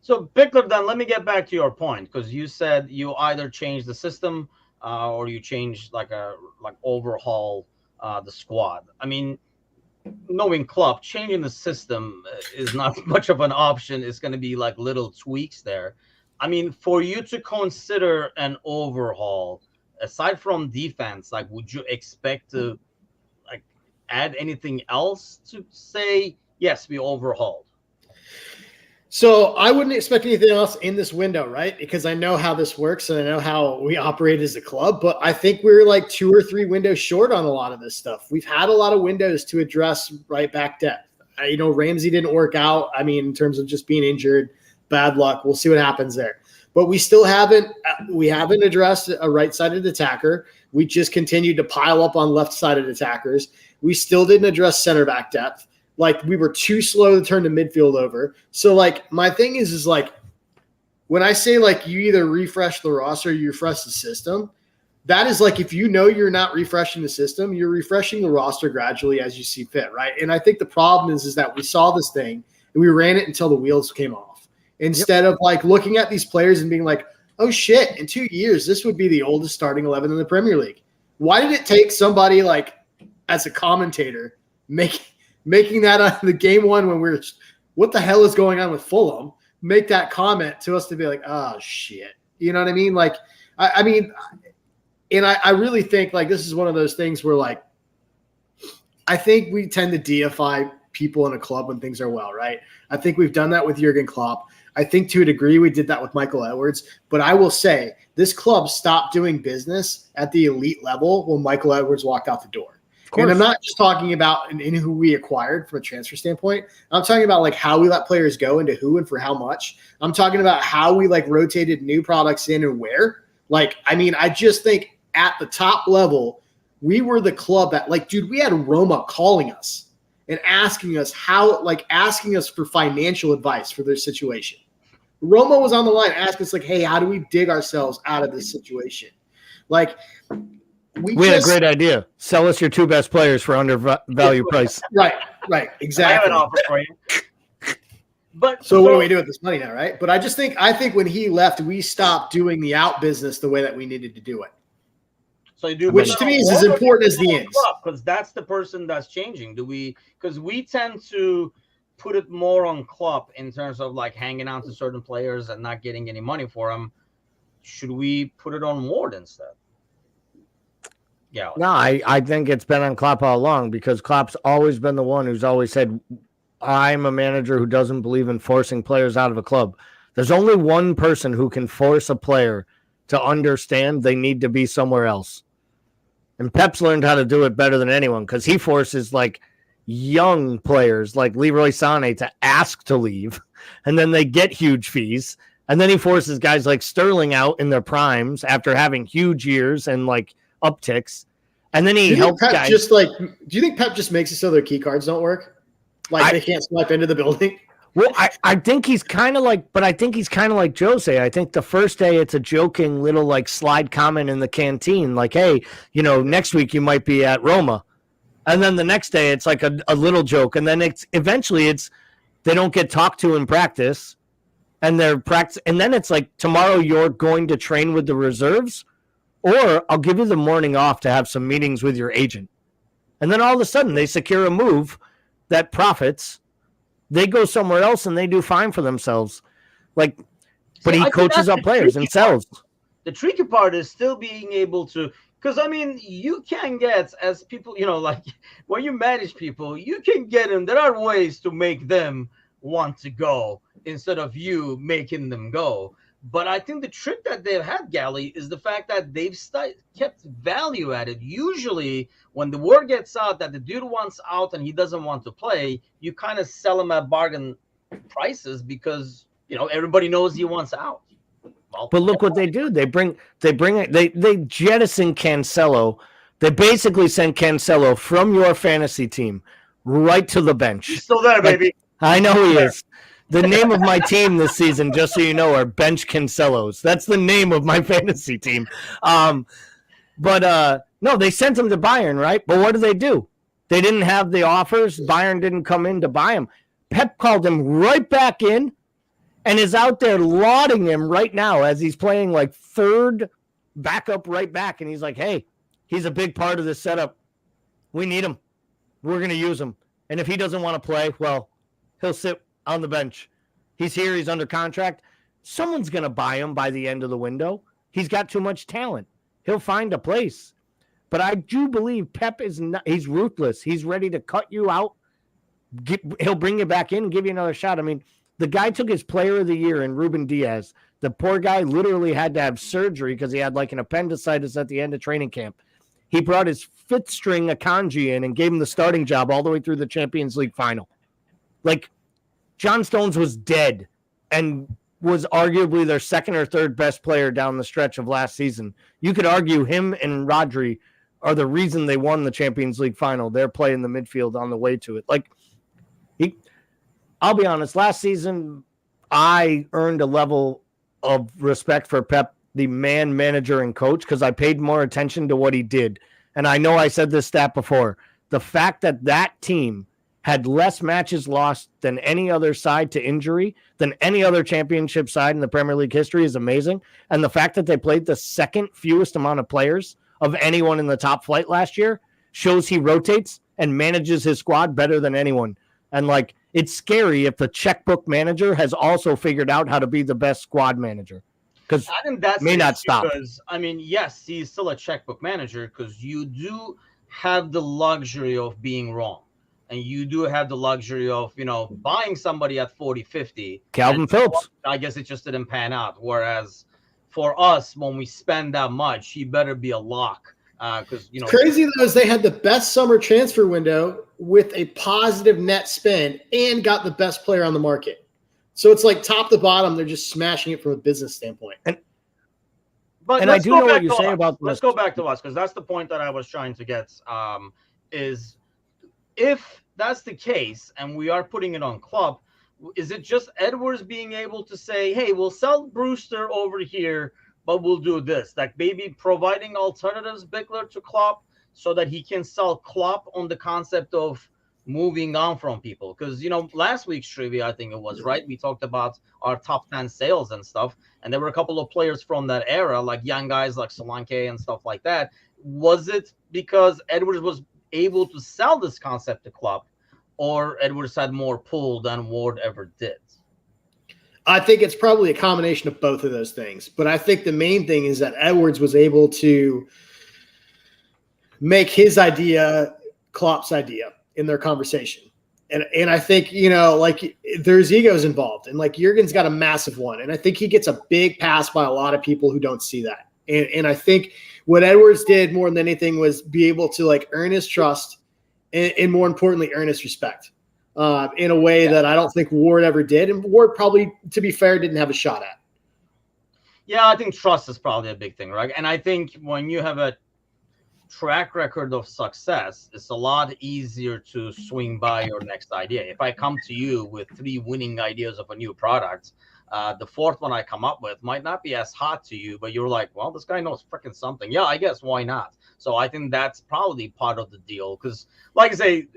Speaker 1: So, Bickler, then let me get back to your point, because you said you either change the system or you change overhaul the squad. I mean, knowing Klopp, changing the system is not much of an option. It's going to be like little tweaks there. I mean, for you to consider an overhaul, aside from defense, like, would you expect to like add anything else to say, yes, we overhauled?
Speaker 3: So I wouldn't expect anything else in this window, right? Because I know how this works and I know how we operate as a club, but I think we're like 2 or 3 windows short on a lot of this stuff. We've had a lot of windows to address right back depth. Ramsey didn't work out. I mean, in terms of just being injured, bad luck. We'll see what happens there. But we still haven't addressed a right-sided attacker. We just continued to pile up on left-sided attackers. We still didn't address center back depth. Like, we were too slow to turn the midfield over. So, like, my thing is like, when I say, like, you either refresh the roster or you refresh the system, that is like, if you know you're not refreshing the system, you're refreshing the roster gradually as you see fit, right? And I think the problem is that we saw this thing and we ran it until the wheels came off. Instead of like looking at these players and being like, oh shit, in 2 years, this would be the oldest starting 11 in the Premier League. Why did it take somebody like as a commentator making that on the game one when we're what the hell is going on with Fulham, make that comment to us to be like, oh shit. You know what I mean? Like, I mean, and I really think like this is one of those things where like, I think we tend to deify people in a club when things are well, right? I think we've done that with Jurgen Klopp. I think to a degree we did that with Michael Edwards, but I will say this club stopped doing business at the elite level when Michael Edwards walked out the door. And I'm not just talking about in who we acquired from a transfer standpoint. I'm talking about like how we let players go into who and for how much. I'm talking about how we like rotated new products in and where. Like, I mean, I just think at the top level, we were the club that like, dude, we had Roma calling us and asking us for financial advice for their situation. Roma was on the line asking us like, hey, how do we dig ourselves out of this situation? Like, we had
Speaker 2: a great idea. Sell us your 2 best players for undervalue price.
Speaker 3: Right, exactly.
Speaker 1: I have an offer for you. But
Speaker 3: so what do we do with this money now, right? But I think when he left, we stopped doing the out business the way that we needed to do it.
Speaker 1: So you do,
Speaker 3: which to me is as important as the ends.
Speaker 1: Because that's the person that's changing. Because we tend to put it more on Klopp in terms of like hanging on to certain players and not getting any money for them. Should we put it on Ward instead? Yeah.
Speaker 2: No, I think it's been on Klopp all along because Klopp's always been the one who's always said, I'm a manager who doesn't believe in forcing players out of a club. There's only one person who can force a player to understand they need to be somewhere else. And Pep's learned how to do it better than anyone because he forces like young players like Leroy Sané to ask to leave, and then they get huge fees. And then he forces guys like Sterling out in their primes after having huge years and like upticks, and then he helps guys.
Speaker 3: Do you think Pep just makes it so their key cards don't work? Like they can't swipe into the building?
Speaker 2: Well, I think he's kind of like, but I think he's kind of like Jose. I think the first day it's a joking little like slide comment in the canteen, like, hey, you know, next week you might be at Roma. And then the next day it's like a little joke. And then it's eventually they don't get talked to in practice and they're practice. And then it's like tomorrow you're going to train with the reserves. Or I'll give you the morning off to have some meetings with your agent. And then all of a sudden they secure a move that profits. They go somewhere else and they do fine for themselves. Like, but he coaches up players and sells.
Speaker 1: The tricky part is still being able to, because I mean, you can get as people, you know, like when you manage people, you can get them. There are ways to make them want to go instead of you making them go. But I think the trick that they've had, Gally, is the fact that they've kept value at it. Usually, when the word gets out that the dude wants out and he doesn't want to play, you kind of sell him at bargain prices because, you know, everybody knows he wants out. Well,
Speaker 2: but look what they do. They jettison Cancelo. They basically send Cancelo from your fantasy team right to the bench.
Speaker 1: He's still there, baby.
Speaker 2: I know he is. The name of my team this season, just so you know, are Bench Cancelos. That's the name of my fantasy team. No, they sent him to Bayern, right? But what do? They didn't have the offers. Bayern didn't come in to buy him. Pep called him right back in and is out there lauding him right now as he's playing like third backup right back. And he's like, hey, he's a big part of this setup. We need him. We're going to use him. And if he doesn't want to play, well, he'll sit on the bench. He's here. He's under contract. Someone's going to buy him by the end of the window. He's got too much talent. He'll find a place. But I do believe Pep he's ruthless. He's ready to cut you out. He'll bring you back in and give you another shot. I mean, the guy took his player of the year in Ruben Diaz. The poor guy literally had to have surgery because he had like an appendicitis at the end of training camp. He brought his fifth string Akanji in and gave him the starting job all the way through the Champions League final. Like, John Stones was dead and was arguably their second or third best player down the stretch of last season. You could argue him and Rodri are the reason they won the Champions League final. They're playing the midfield on the way to it. Like, I'll be honest, last season, I earned a level of respect for Pep, the man, manager, and coach, because I paid more attention to what he did. And I know I said this stat before. The fact that team had less matches lost than any other side to injury, than any other championship side in the Premier League history is amazing. And the fact that they played the second fewest amount of players of anyone in the top flight last year shows he rotates and manages his squad better than anyone. And like, it's scary if the checkbook manager has also figured out how to be the best squad manager. Because
Speaker 1: I think that's
Speaker 2: may not stop.
Speaker 1: Because, I mean, yes, he's still a checkbook manager because you do have the luxury of being wrong. And you do have the luxury of, buying somebody at 40, 50.
Speaker 2: Calvin Phillips.
Speaker 1: I guess it just didn't pan out. Whereas for us, when we spend that much, he better be a lock. Because
Speaker 3: crazy though is they had the best summer transfer window with a positive net spend and got the best player on the market. So it's like top to bottom, they're just smashing it from a business standpoint.
Speaker 1: But I do know what you say about this. Let's go back to us because that's the point that I was trying to get. Is if that's the case and we are putting it on Klopp, is it just Edwards being able to say, hey, we'll sell Brewster over here, but we'll do this? Like maybe providing alternatives, Bickler, to Klopp so that he can sell Klopp on the concept of moving on from people. Because, last week's trivia, I think it was, right? We talked about our top 10 sales and stuff. And there were a couple of players from that era, like young guys like Solanke and stuff like that. Was it because Edwards was able to sell this concept to Klopp, or Edwards had more pull than Ward ever did?
Speaker 3: I think it's probably a combination of both of those things. But I think the main thing is that Edwards was able to make his idea Klopp's idea in their conversation. And I think, there's egos involved. And like Jurgen's got a massive one. And I think he gets a big pass by a lot of people who don't see that. And I think what Edwards did more than anything was be able to like earn his trust and more importantly, earn his respect in a way that I don't think Ward ever did. And Ward probably, to be fair, didn't have a shot at.
Speaker 1: Yeah, I think trust is probably a big thing, right? And I think when you have a track record of success, it's a lot easier to swing by your next idea. If I come to you with 3 winning ideas of a new product, the fourth one I come up with might not be as hot to you, but you're like, well, this guy knows freaking something. Yeah, I guess why not? So I think that's probably part of the deal. Because, like I say,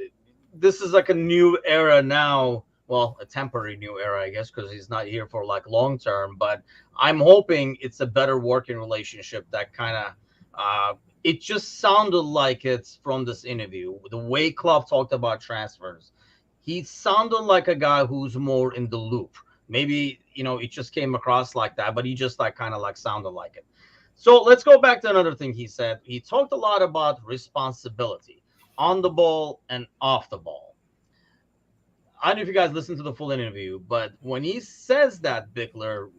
Speaker 1: this is like a new era now. Well, a temporary new era, I guess, because he's not here for like long term. But I'm hoping it's a better working relationship that kind of it just sounded like it's from this interview. The way Klopp talked about transfers, he sounded like a guy who's more in the loop. Maybe, it just came across like that, but he just kind of sounded like it. So let's go back to another thing he said. He talked a lot about responsibility on the ball and off the ball. I don't know if you guys listened to the full interview, but when he says that, Bickler,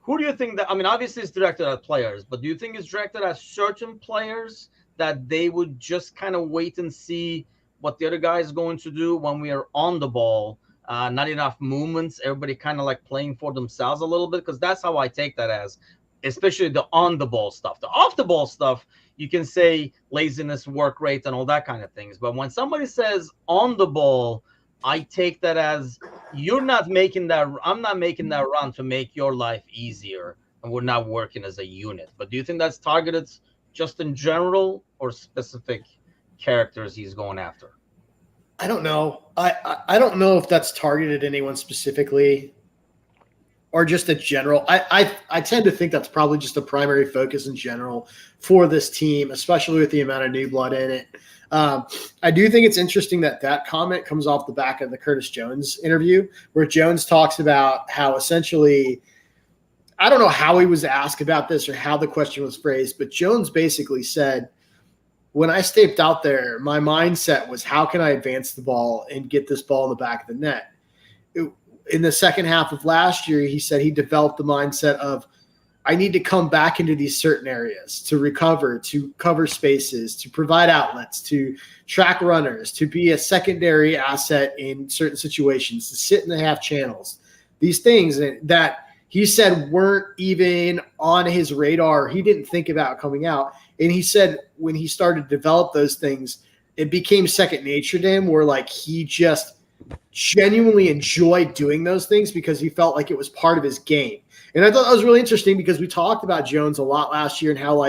Speaker 1: who do you think that, obviously it's directed at players, but do you think it's directed at certain players that they would just kind of wait and see what the other guy is going to do when we are on the ball? Not enough movements, everybody kind of playing for themselves a little bit, because that's how I take that as, especially the on the ball stuff. The off the ball stuff, you can say laziness, work rate, and all that kind of things. But when somebody says on the ball, I take that as I'm not making that run to make your life easier, and we're not working as a unit. But do you think that's targeted just in general or specific characters he's going after?
Speaker 3: I don't know. I don't know if that's targeted anyone specifically or just a general. I tend to think that's probably just a primary focus in general for this team, especially with the amount of new blood in it. I do think it's interesting that comment comes off the back of the Curtis Jones interview, where Jones talks about how essentially, I don't know how he was asked about this or how the question was phrased, but Jones basically said, when I stepped out there, my mindset was, how can I advance the ball and get this ball in the back of the net? In the second half of last year, he said he developed the mindset of, I need to come back into these certain areas to recover, to cover spaces, to provide outlets, to track runners, to be a secondary asset in certain situations, to sit in the half channels. These things that he said weren't even on his radar. He didn't think about coming out. And he said when he started to develop those things, it became second nature to him, where he just genuinely enjoyed doing those things because he felt like it was part of his game. And I thought that was really interesting because we talked about Jones a lot last year and how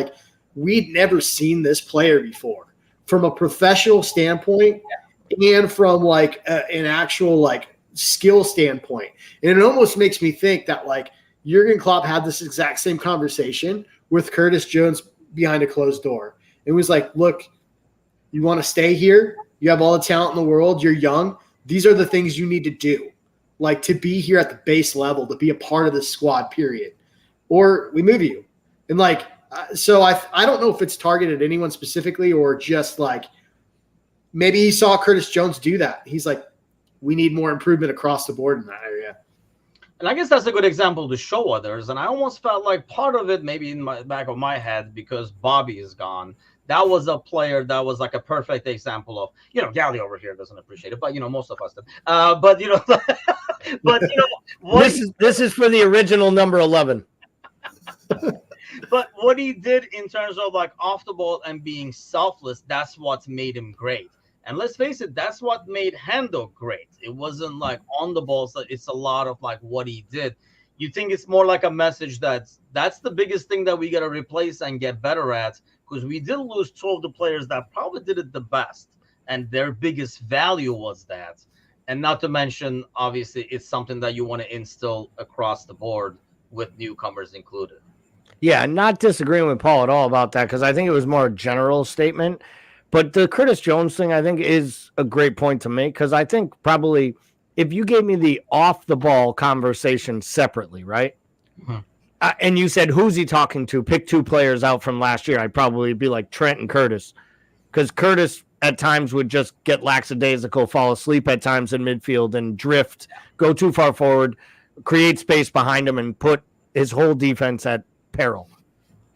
Speaker 3: we'd never seen this player before from a professional standpoint and from like an actual like skill standpoint. And it almost makes me think that like Jurgen Klopp had this exact same conversation with Curtis Jones behind a closed door. It was like, look, you want to stay here? You have all the talent in the world. You're young. These are the things you need to do, like to be here at the base level, to be a part of this squad, period. Or we move you. And like, so I don't know if it's targeted at anyone specifically or just like maybe he saw Curtis Jones do that. He's like, we need more improvement across the board in that area.
Speaker 1: And I guess that's a good example to show others. And I almost felt like part of it, maybe in my back of my head, because Bobby is gone. That was a player that was like a perfect example of, Gally over here doesn't appreciate it, but most of us did.
Speaker 2: This is for the original number 11.
Speaker 1: But what he did in terms of like off the ball and being selfless, that's what made him great. And let's face it, that's what made Hendo great. It wasn't like on the ball. So it's a lot of like what he did. You think it's more like a message that's the biggest thing that we got to replace and get better at, because we did lose 2 of the players that probably did it the best. And their biggest value was that. And not to mention, obviously, it's something that you want to instill across the board with newcomers included.
Speaker 2: Yeah, not disagreeing with Paul at all about that, because I think it was more a general statement. But the Curtis Jones thing, I think, is a great point to make, because I think probably if you gave me the off-the-ball conversation separately, right? Mm-hmm. And you said, who's he talking to? Pick 2 players out from last year. I'd probably be like Trent and Curtis, because Curtis at times would just get lackadaisical, fall asleep at times in midfield and drift, go too far forward, create space behind him, and put his whole defense at peril.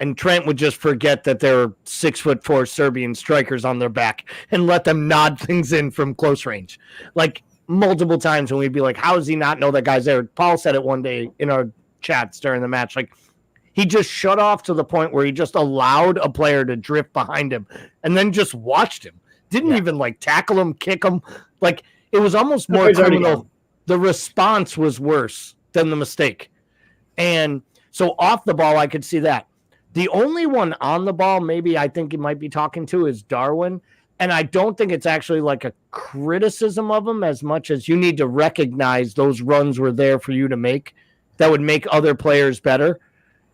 Speaker 2: And Trent would just forget that there are 6'4" Serbian strikers on their back and let them nod things in from close range. Like multiple times when we'd be like, how does he not know that guy's there? Paul said it one day in our chats during the match. Like he just shut off to the point where he just allowed a player to drift behind him and then just watched him. Didn't even like tackle him, kick him. Like it was almost more criminal. The response was worse than the mistake. And so off the ball, I could see that. The only one on the ball, maybe I think he might be talking to, is Darwin. And I don't think it's actually like a criticism of him as much as you need to recognize those runs were there for you to make that would make other players better.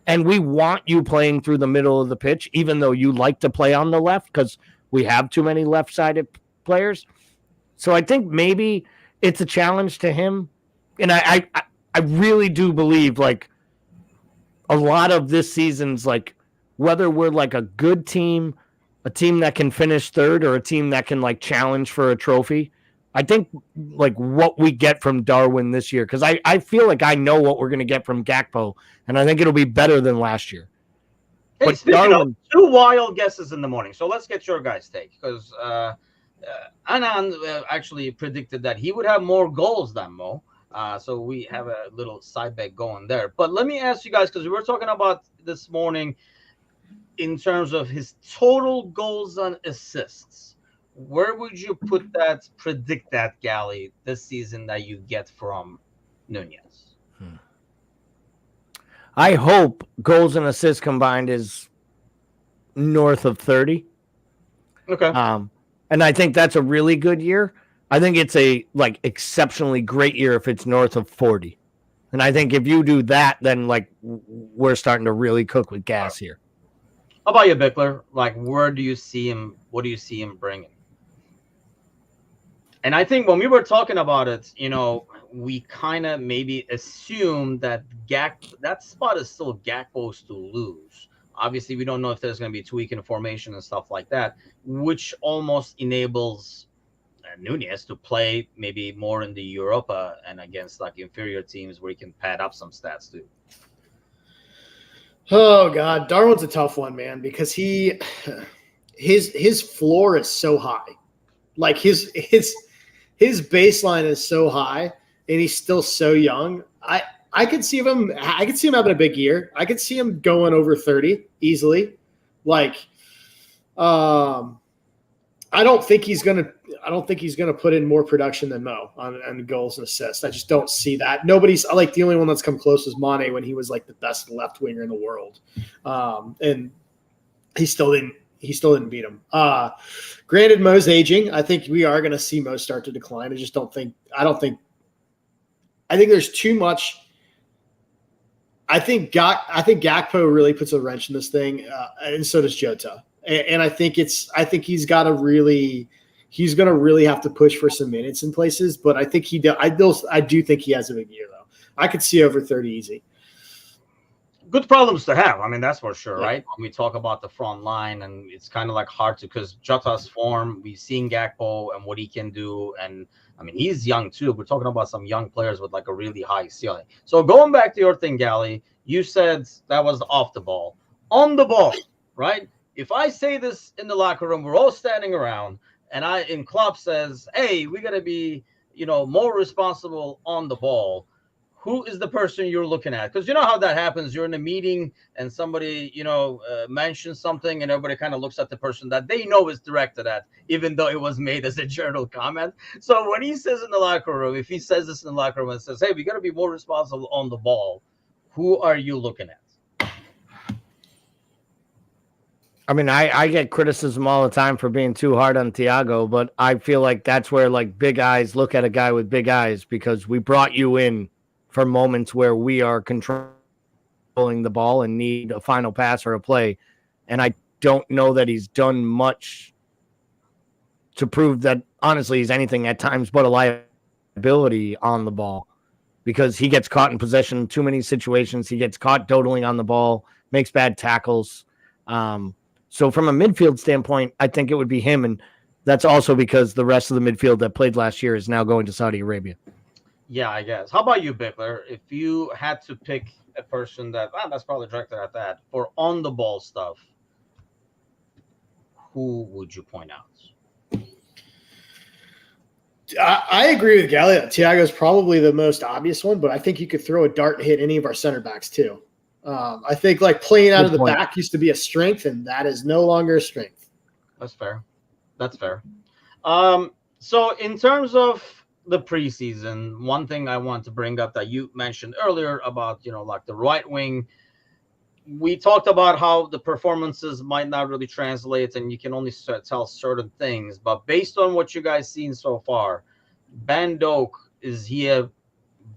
Speaker 2: And we want you playing through the middle of the pitch, even though you like to play on the left because we have too many left-sided players. So I think maybe it's a challenge to him. And I really do believe like a lot of this season's like whether we're like a good team, a team that can finish third, or a team that can like challenge for a trophy. I think like what we get from Darwin this year, because I feel like I know what we're going to get from Gakpo, and I think it'll be better than last year.
Speaker 1: Hey,
Speaker 2: but
Speaker 1: speaking of 2 wild guesses in the morning, so let's get your guys' take, because Anan actually predicted that he would have more goals than Mo. So we have a little side bet going there. But let me ask you guys, because we were talking about this morning in terms of his total goals and assists. Where would you predict that, Gally, this season that you get from Nunez?
Speaker 2: I hope goals and assists combined is north of 30.
Speaker 1: Okay.
Speaker 2: And I think that's a really good year. I think it's a like exceptionally great year if it's north of 40. And I think if you do that, then like we're starting to really cook with gas here.
Speaker 1: How about you, Bickler? Like, where do you see him? What do you see him bringing? And I think when we were talking about it, we kind of maybe assumed that that spot is still Gakpo's to lose. Obviously, we don't know if there's going to be a tweak in formation and stuff like that, which almost enables Nunez to play maybe more in the Europa and against like inferior teams where he can pad up some stats too.
Speaker 3: Oh God, Darwin's a tough one, man, because his floor is so high. Like his baseline is so high and he's still so young. I could see him having a big year. I could see him going over 30 easily. Like I don't think he's gonna put in more production than Mo on goals and assists. I just don't see that. Nobody's like the only one that's come close was Mane when he was like the best left winger in the world, and he still didn't he still didn't beat him. Granted, Mo's aging. I think we are going to see Mo start to decline. I think there's too much. I think Gakpo really puts a wrench in this thing, and so does Jota. And I think he's going to really have to push for some minutes in places. But I think I do think he has a big year though. I could see over 30 easy.
Speaker 1: Good problems to have. I mean, that's for sure, right? When we talk about the front line, and it's kind of like hard to, because Jota's form, we've seen Gakpo and what he can do, and I mean, he's young too. We're talking about some young players with like a really high ceiling. So going back to your thing, Gally, you said that was off the ball. On the ball, right? If I say this in the locker room, we're all standing around, and Klopp says, hey, we got to be, more responsible on the ball. Who is the person you're looking at? Because you know how that happens. You're in a meeting and somebody, mentions something, and everybody kind of looks at the person that they know is directed at, even though it was made as a general comment. So when he says in the locker room, if he says this in the locker room and says, hey, we got to be more responsible on the ball, who are you looking at?
Speaker 2: I mean, I get criticism all the time for being too hard on Thiago, but I feel like that's where like big eyes look at a guy with big eyes, because we brought you in for moments where we are controlling the ball and need a final pass or a play. And I don't know that he's done much to prove that, honestly, he's anything at times but a liability on the ball, because he gets caught in possession in too many situations. He gets caught dawdling on the ball, makes bad tackles. So from a midfield standpoint, I think it would be him. And that's also because the rest of the midfield that played last year is now going to Saudi Arabia.
Speaker 1: Yeah, I guess. How about you, Bickler? If you had to pick a person that's probably directed at that for on the ball stuff, who would you point out?
Speaker 3: I agree with Gally. Thiago's probably the most obvious one, but I think you could throw a dart and hit any of our center backs too. I think like playing out of the back used to be a strength, and that is no longer a strength.
Speaker 1: That's fair. So in terms of the preseason, one thing I want to bring up that you mentioned earlier about, like the right wing, we talked about how the performances might not really translate and you can only tell certain things, but based on what you guys seen so far, Ben Doak, is he a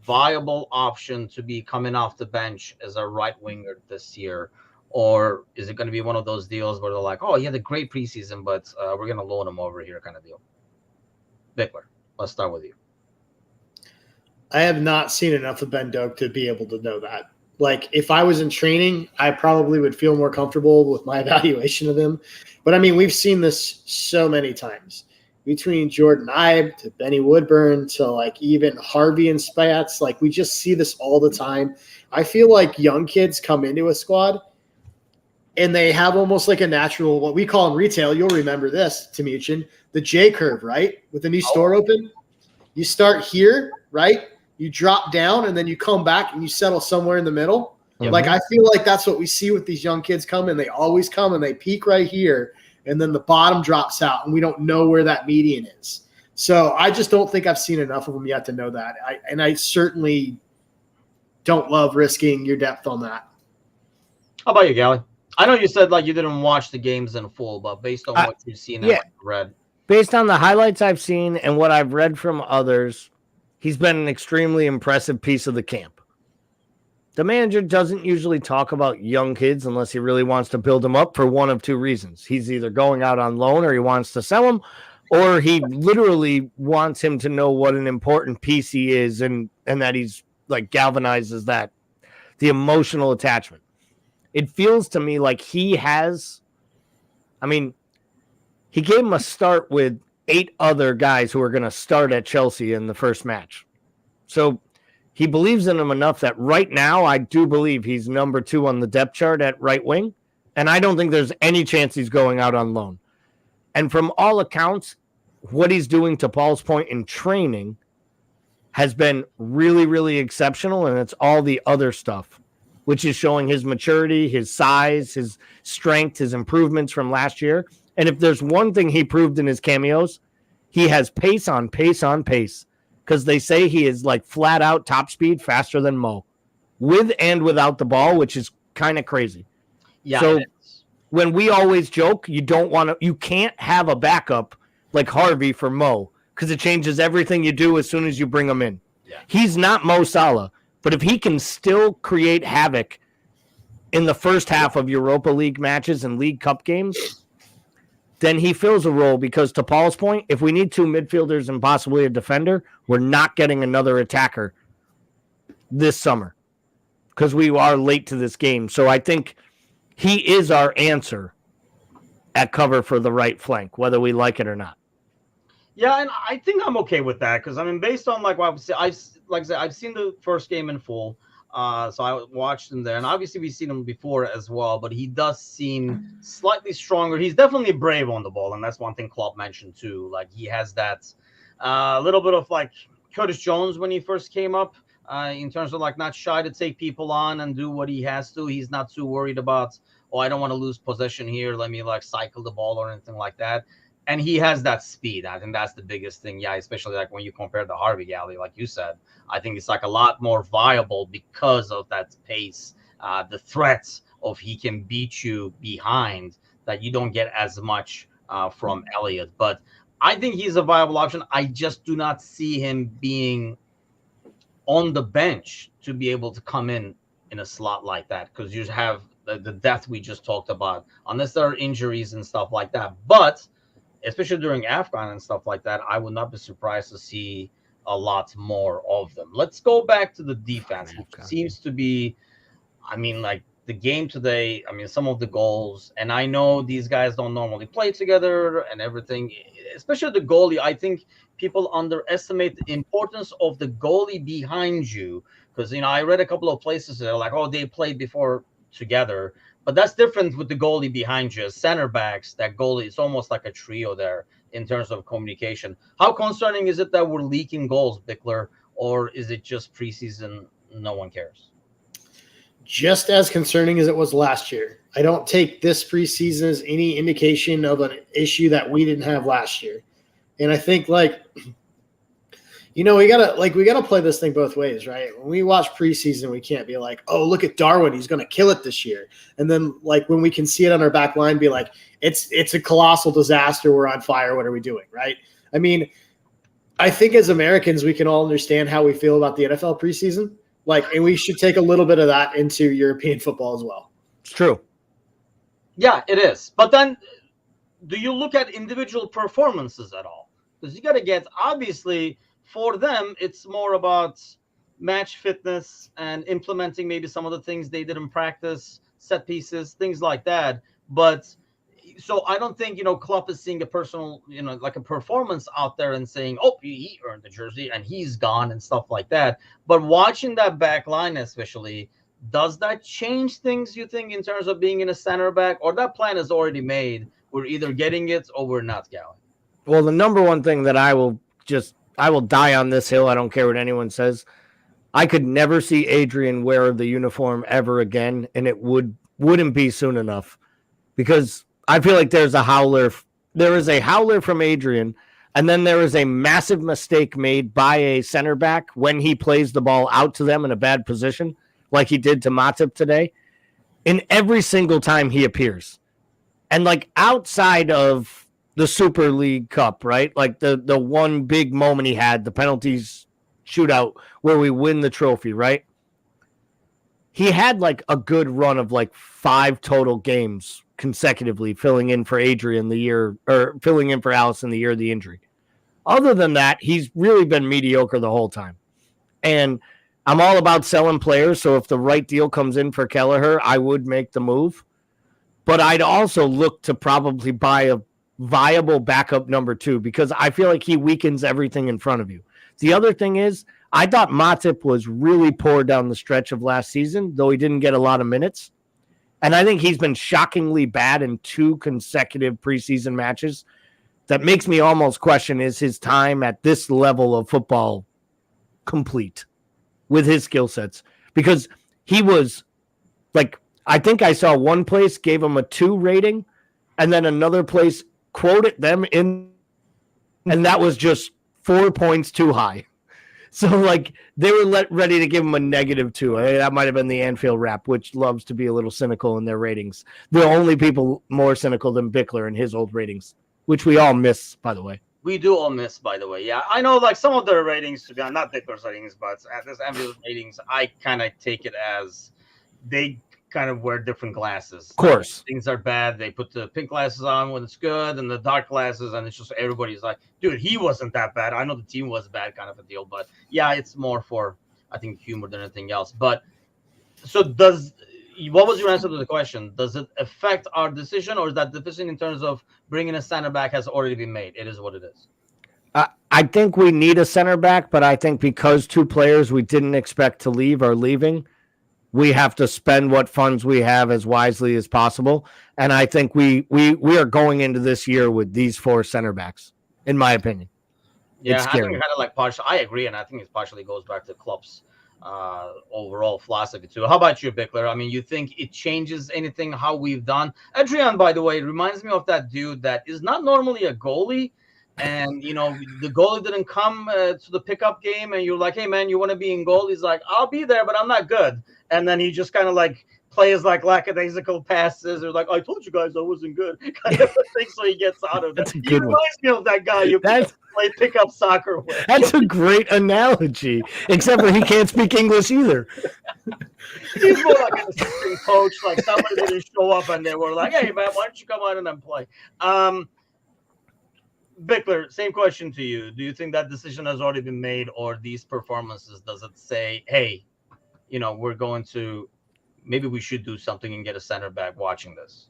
Speaker 1: viable option to be coming off the bench as a right winger this year? Or is it going to be one of those deals where they're like, oh, he had a great preseason, but we're going to loan him over here kind of deal? Bickler, let's start with you.
Speaker 3: I have not seen enough of Ben Doak to be able to know that. Like, if I was in training, I probably would feel more comfortable with my evaluation of him. But, I mean, we've seen this so many times. Between Jordan Ibe to Benny Woodburn to, like, even Harvey and Spats. Like, we just see this all the time. I feel like young kids come into a squad and they have almost like a natural, what we call in retail, you'll remember this, Timuchin, the J curve, right? With the new store open. You start here, right? You drop down, and then you come back and you settle somewhere in the middle. Yeah. Like, I feel like that's what we see with these young kids coming. They always come and they peak right here, and then the bottom drops out, and we don't know where that median is. So I just don't think I've seen enough of them yet to know that. I certainly don't love risking your depth on that.
Speaker 1: How about you, Gally? I know you said like you didn't watch the games in full, but based on what you've seen and read.
Speaker 2: Based on the highlights I've seen and what I've read from others, he's been an extremely impressive piece of the camp. The manager doesn't usually talk about young kids unless he really wants to build them up for one of two reasons. He's either going out on loan or he wants to sell them, or he literally wants him to know what an important piece he is and that he's like galvanizes that, the emotional attachment. It feels to me like he has, he gave him a start with 8 other guys who are going to start at Chelsea in the first match. So he believes in him enough that right now I do believe he's number 2 on the depth chart at right wing. And I don't think there's any chance he's going out on loan. And from all accounts, what he's doing, to Paul's point, in training has been really, really exceptional. And it's all the other stuff, which is showing his maturity, his size, his strength, his improvements from last year. And if there's one thing he proved in his cameos, he has pace on pace on pace, because they say he is like flat out top speed faster than Mo, with and without the ball, which is kind of crazy.
Speaker 1: Yeah.
Speaker 2: So when we always joke, you can't have a backup like Harvey for Mo because it changes everything you do as soon as you bring him in. Yeah. He's not Mo Salah, but if he can still create havoc in the first half of Europa League matches and League Cup games, then he fills a role because, to Paul's point, if we need 2 midfielders and possibly a defender, we're not getting another attacker this summer because we are late to this game. So I think he is our answer at cover for the right flank, whether we like it or not.
Speaker 1: Yeah, and I think I'm okay with that because, I mean, based on like what I've seen the first game in full. So I watched him there, and obviously we've seen him before as well, but he does seem slightly stronger. He's definitely brave on the ball, and that's one thing Klopp mentioned too. Like, he has that little bit of like Curtis Jones when he first came up, in terms of like not shy to take people on and do what he has to. He's not too worried about, oh, I don't want to lose possession here, let me like cycle the ball or anything like that. And he has that speed. I think that's the biggest thing. Yeah, especially like when you compare the Harvey Galley, like you said, I think it's like a lot more viable because of that pace, the threats of he can beat you behind that you don't get as much from Elliott. But I think he's a viable option. I just do not see him being on the bench to be able to come in a slot like that because you have the depth we just talked about, unless there are injuries and stuff like that. But especially during AFCON and stuff like that, I would not be surprised to see a lot more of them. Let's go back to the defense, which seems to be, I mean, like the game today, I mean, some of the goals, and I know these guys don't normally play together and everything, especially the goalie. I think people underestimate the importance of the goalie behind you because, you know, I read a couple of places that are like, oh, they played before together. But that's different with the goalie behind you. Center backs, that goalie, it's almost like a trio there in terms of communication. How concerning is it that we're leaking goals, Bickler, or is it just preseason, no one cares?
Speaker 3: Just as concerning as it was last year. I don't take this preseason as any indication of an issue that we didn't have last year. And I think, like, you know, we gotta play this thing both ways, right? When we watch preseason, we can't be like, oh, look at Darwin, he's gonna kill it this year. And then, like, when we can see it on our back line, be like, it's a colossal disaster, we're on fire, what are we doing, right? I mean, I think as Americans, we can all understand how we feel about the NFL preseason. Like, and we should take a little bit of that into European football as well.
Speaker 2: It's true.
Speaker 1: Yeah, it is. But then, do you look at individual performances at all? Because you got to get, obviously, for them, it's more about match fitness and implementing maybe some of the things they did in practice, set pieces, things like that. But so I don't think, you know, Klopp is seeing a personal, you know, like a performance out there and saying, oh, he earned the jersey and he's gone and stuff like that. But watching that back line especially, does that change things, you think, in terms of being in a center back, or that plan is already made? We're either getting it or we're not, Gallon?
Speaker 2: Well, the number one thing that I will die on this hill. I don't care what anyone says. I could never see Adrian wear the uniform ever again, and it wouldn't be soon enough because I feel like there is a howler from Adrian, and then there is a massive mistake made by a center back when he plays the ball out to them in a bad position, like he did to Matip today, in every single time he appears. And like outside of the Super League Cup, right? Like the one big moment he had, the penalties shootout where we win the trophy, right? He had like a good run of like 5 total games consecutively filling in for Adrian filling in for Alisson the year of the injury. Other than that, he's really been mediocre the whole time. And I'm all about selling players, so if the right deal comes in for Kelleher, I would make the move. But I'd also look to probably buy a viable backup number 2 because I feel like he weakens everything in front of you. The other thing is, I thought Matip was really poor down the stretch of last season, though he didn't get a lot of minutes. And I think he's been shockingly bad in 2 consecutive preseason matches. That makes me almost question, is his time at this level of football complete with his skill sets? Because he was like, I think I saw one place gave him a 2 rating, and then another place quoted them in, and that was just 4 points too high. So, like, they were ready to give him a -2. That might have been the Anfield Rap, which loves to be a little cynical in their ratings. The only people more cynical than Bickler in his old ratings, which we all miss, by the way.
Speaker 1: We do all miss, by the way. Yeah, I know, like, some of their ratings, to be honest, not Bickler's ratings, but this Anfield ratings, I kind of take it as they kind of wear different glasses.
Speaker 2: Of course.
Speaker 1: Things are bad. They put the pink glasses on when it's good and the dark glasses, and it's just everybody's like, dude, he wasn't that bad. I know the team was bad, kind of a deal. But yeah, it's more for, I think, humor than anything else. But so what was your answer to the question? Does it affect our decision, or is that decision in terms of bringing a center back has already been made? It is what it is.
Speaker 2: I think we need a center back, but I think because 2 players we didn't expect to leave are leaving, we have to spend what funds we have as wisely as possible. And I think we are going into this year with these 4 center backs, in my opinion.
Speaker 1: Yeah, I think kind of like partial. I agree, and I think it partially goes back to Klopp's overall philosophy too. How about you, Bickler? I mean, you think it changes anything how we've done? Adrian, by the way, reminds me of that dude that is not normally a goalie. And, you know, the goalie didn't come to the pickup game, and you're like, hey, man, you want to be in goal? He's like, I'll be there, but I'm not good. And then he just kind of like plays like lackadaisical passes, or like, I told you guys I wasn't good, kind of thing. So he gets out of it. He reminds me of that guy you play pickup soccer with.
Speaker 2: That's a great analogy, except for he can't speak English either.
Speaker 1: He's more like an assistant coach, like somebody didn't show up and they were like, hey, man, why don't you come out and then play? Bickler, same question to you. Do you think that decision has already been made, or these performances, does it say, hey, you know, we're going to, maybe we should do something and get a center back watching this?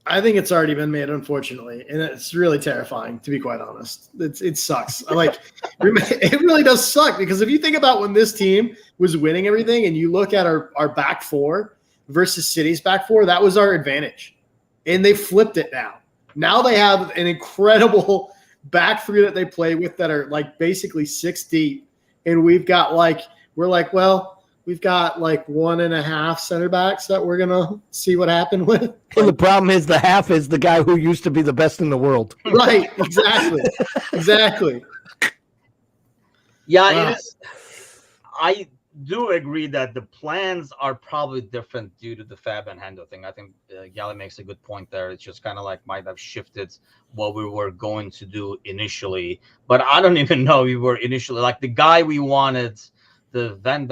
Speaker 3: I think it's already been made, unfortunately, and it's really terrifying, to be quite honest. It sucks. It really does suck, because if you think about when this team was winning everything and you look at our back 4 versus City's back 4, that was our advantage. And they flipped it now. Now they have an incredible back 3 that they play with that are like basically 6 deep. And we've got we've got like 1.5 center backs that we're going to see what happened with.
Speaker 2: And the problem is the half is the guy who used to be the best in the world.
Speaker 3: Right. Exactly. Exactly.
Speaker 1: Yeah, it is. I do agree that the plans are probably different due to the Fab and Hendo thing. I think Gally makes a good point there. It's just kind of like might have shifted what we were going to do initially. But I don't even know we were initially like the guy we wanted, the Van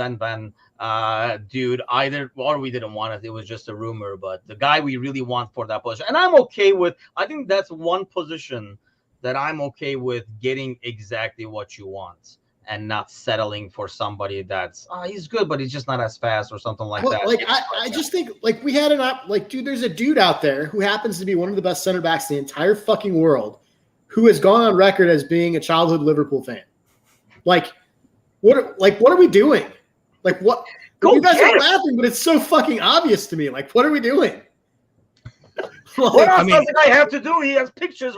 Speaker 1: dude, either or we didn't want it. It was just a rumor. But the guy we really want for that position, and I'm okay with. I think that's one position that I'm okay with getting exactly what you want, and not settling for somebody that's he's good, but he's just not as fast or something like that.
Speaker 3: Like I just think like we had dude, there's a dude out there who happens to be one of the best center backs in the entire fucking world, who has gone on record as being a childhood Liverpool fan. What are we doing? Like what? You guys are laughing, but it's so fucking obvious to me. Like, what are we doing?
Speaker 1: What else does the guy have to do? He has pictures.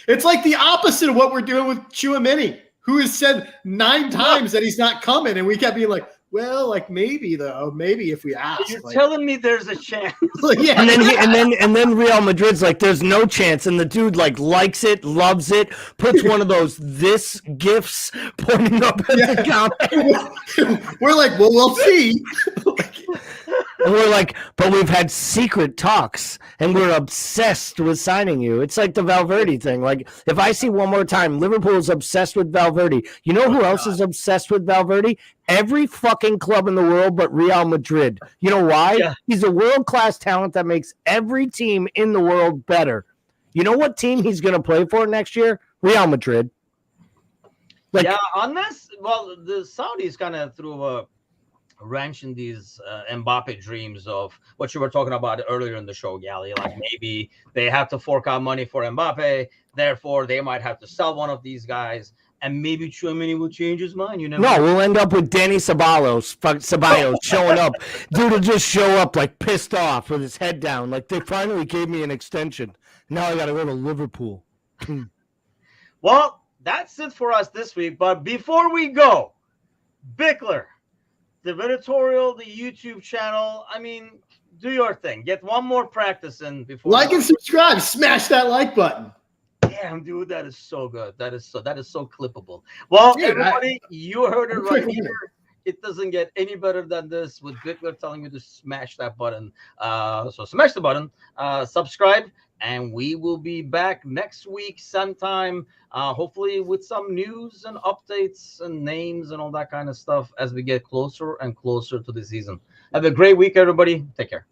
Speaker 3: It's like the opposite of what we're doing with Tchouaméni, who has said 9 times that he's not coming, and we kept being like, well, like maybe though, maybe if we ask.
Speaker 1: You're telling me there's a chance.
Speaker 2: Yeah. And then Real Madrid's like, there's no chance, and the dude like likes it, loves it, puts one of those this gifs pointing up at the comment.
Speaker 3: We're like, well, we'll see.
Speaker 2: And we're like, but we've had secret talks, and we're obsessed with signing you. It's like the Valverde thing. Like, if I see one more time, Liverpool is obsessed with Valverde. You know who else is obsessed with Valverde? Every fucking club in the world but Real Madrid. You know why? Yeah. He's a world-class talent that makes every team in the world better. You know what team he's going to play for next year? Real Madrid.
Speaker 1: On this, well, the Saudis kind of threw a wrench in these Mbappe dreams of what you were talking about earlier in the show, Gally. Like maybe they have to fork out money for Mbappe, therefore they might have to sell one of these guys, and maybe Tchouaméni will change his mind. You never know.
Speaker 2: We'll end up with Danny Ceballos showing up. Dude will just show up like pissed off with his head down. Like they finally gave me an extension. Now I got to go to Liverpool.
Speaker 1: Well, that's it for us this week. But before we go, Bickler, the editorial, the YouTube channel, I mean, do your thing. Get one more practice in before.
Speaker 3: Like and subscribe. Smash that like button.
Speaker 1: Damn, dude, that is so good. That is so clippable. Well, dude, everybody, you heard it right here. It doesn't get any better than this with Bitler telling you to smash that button. So smash the button, subscribe, and we will be back next week sometime, hopefully with some news and updates and names and all that kind of stuff as we get closer and closer to the season. Have a great week, everybody. Take care.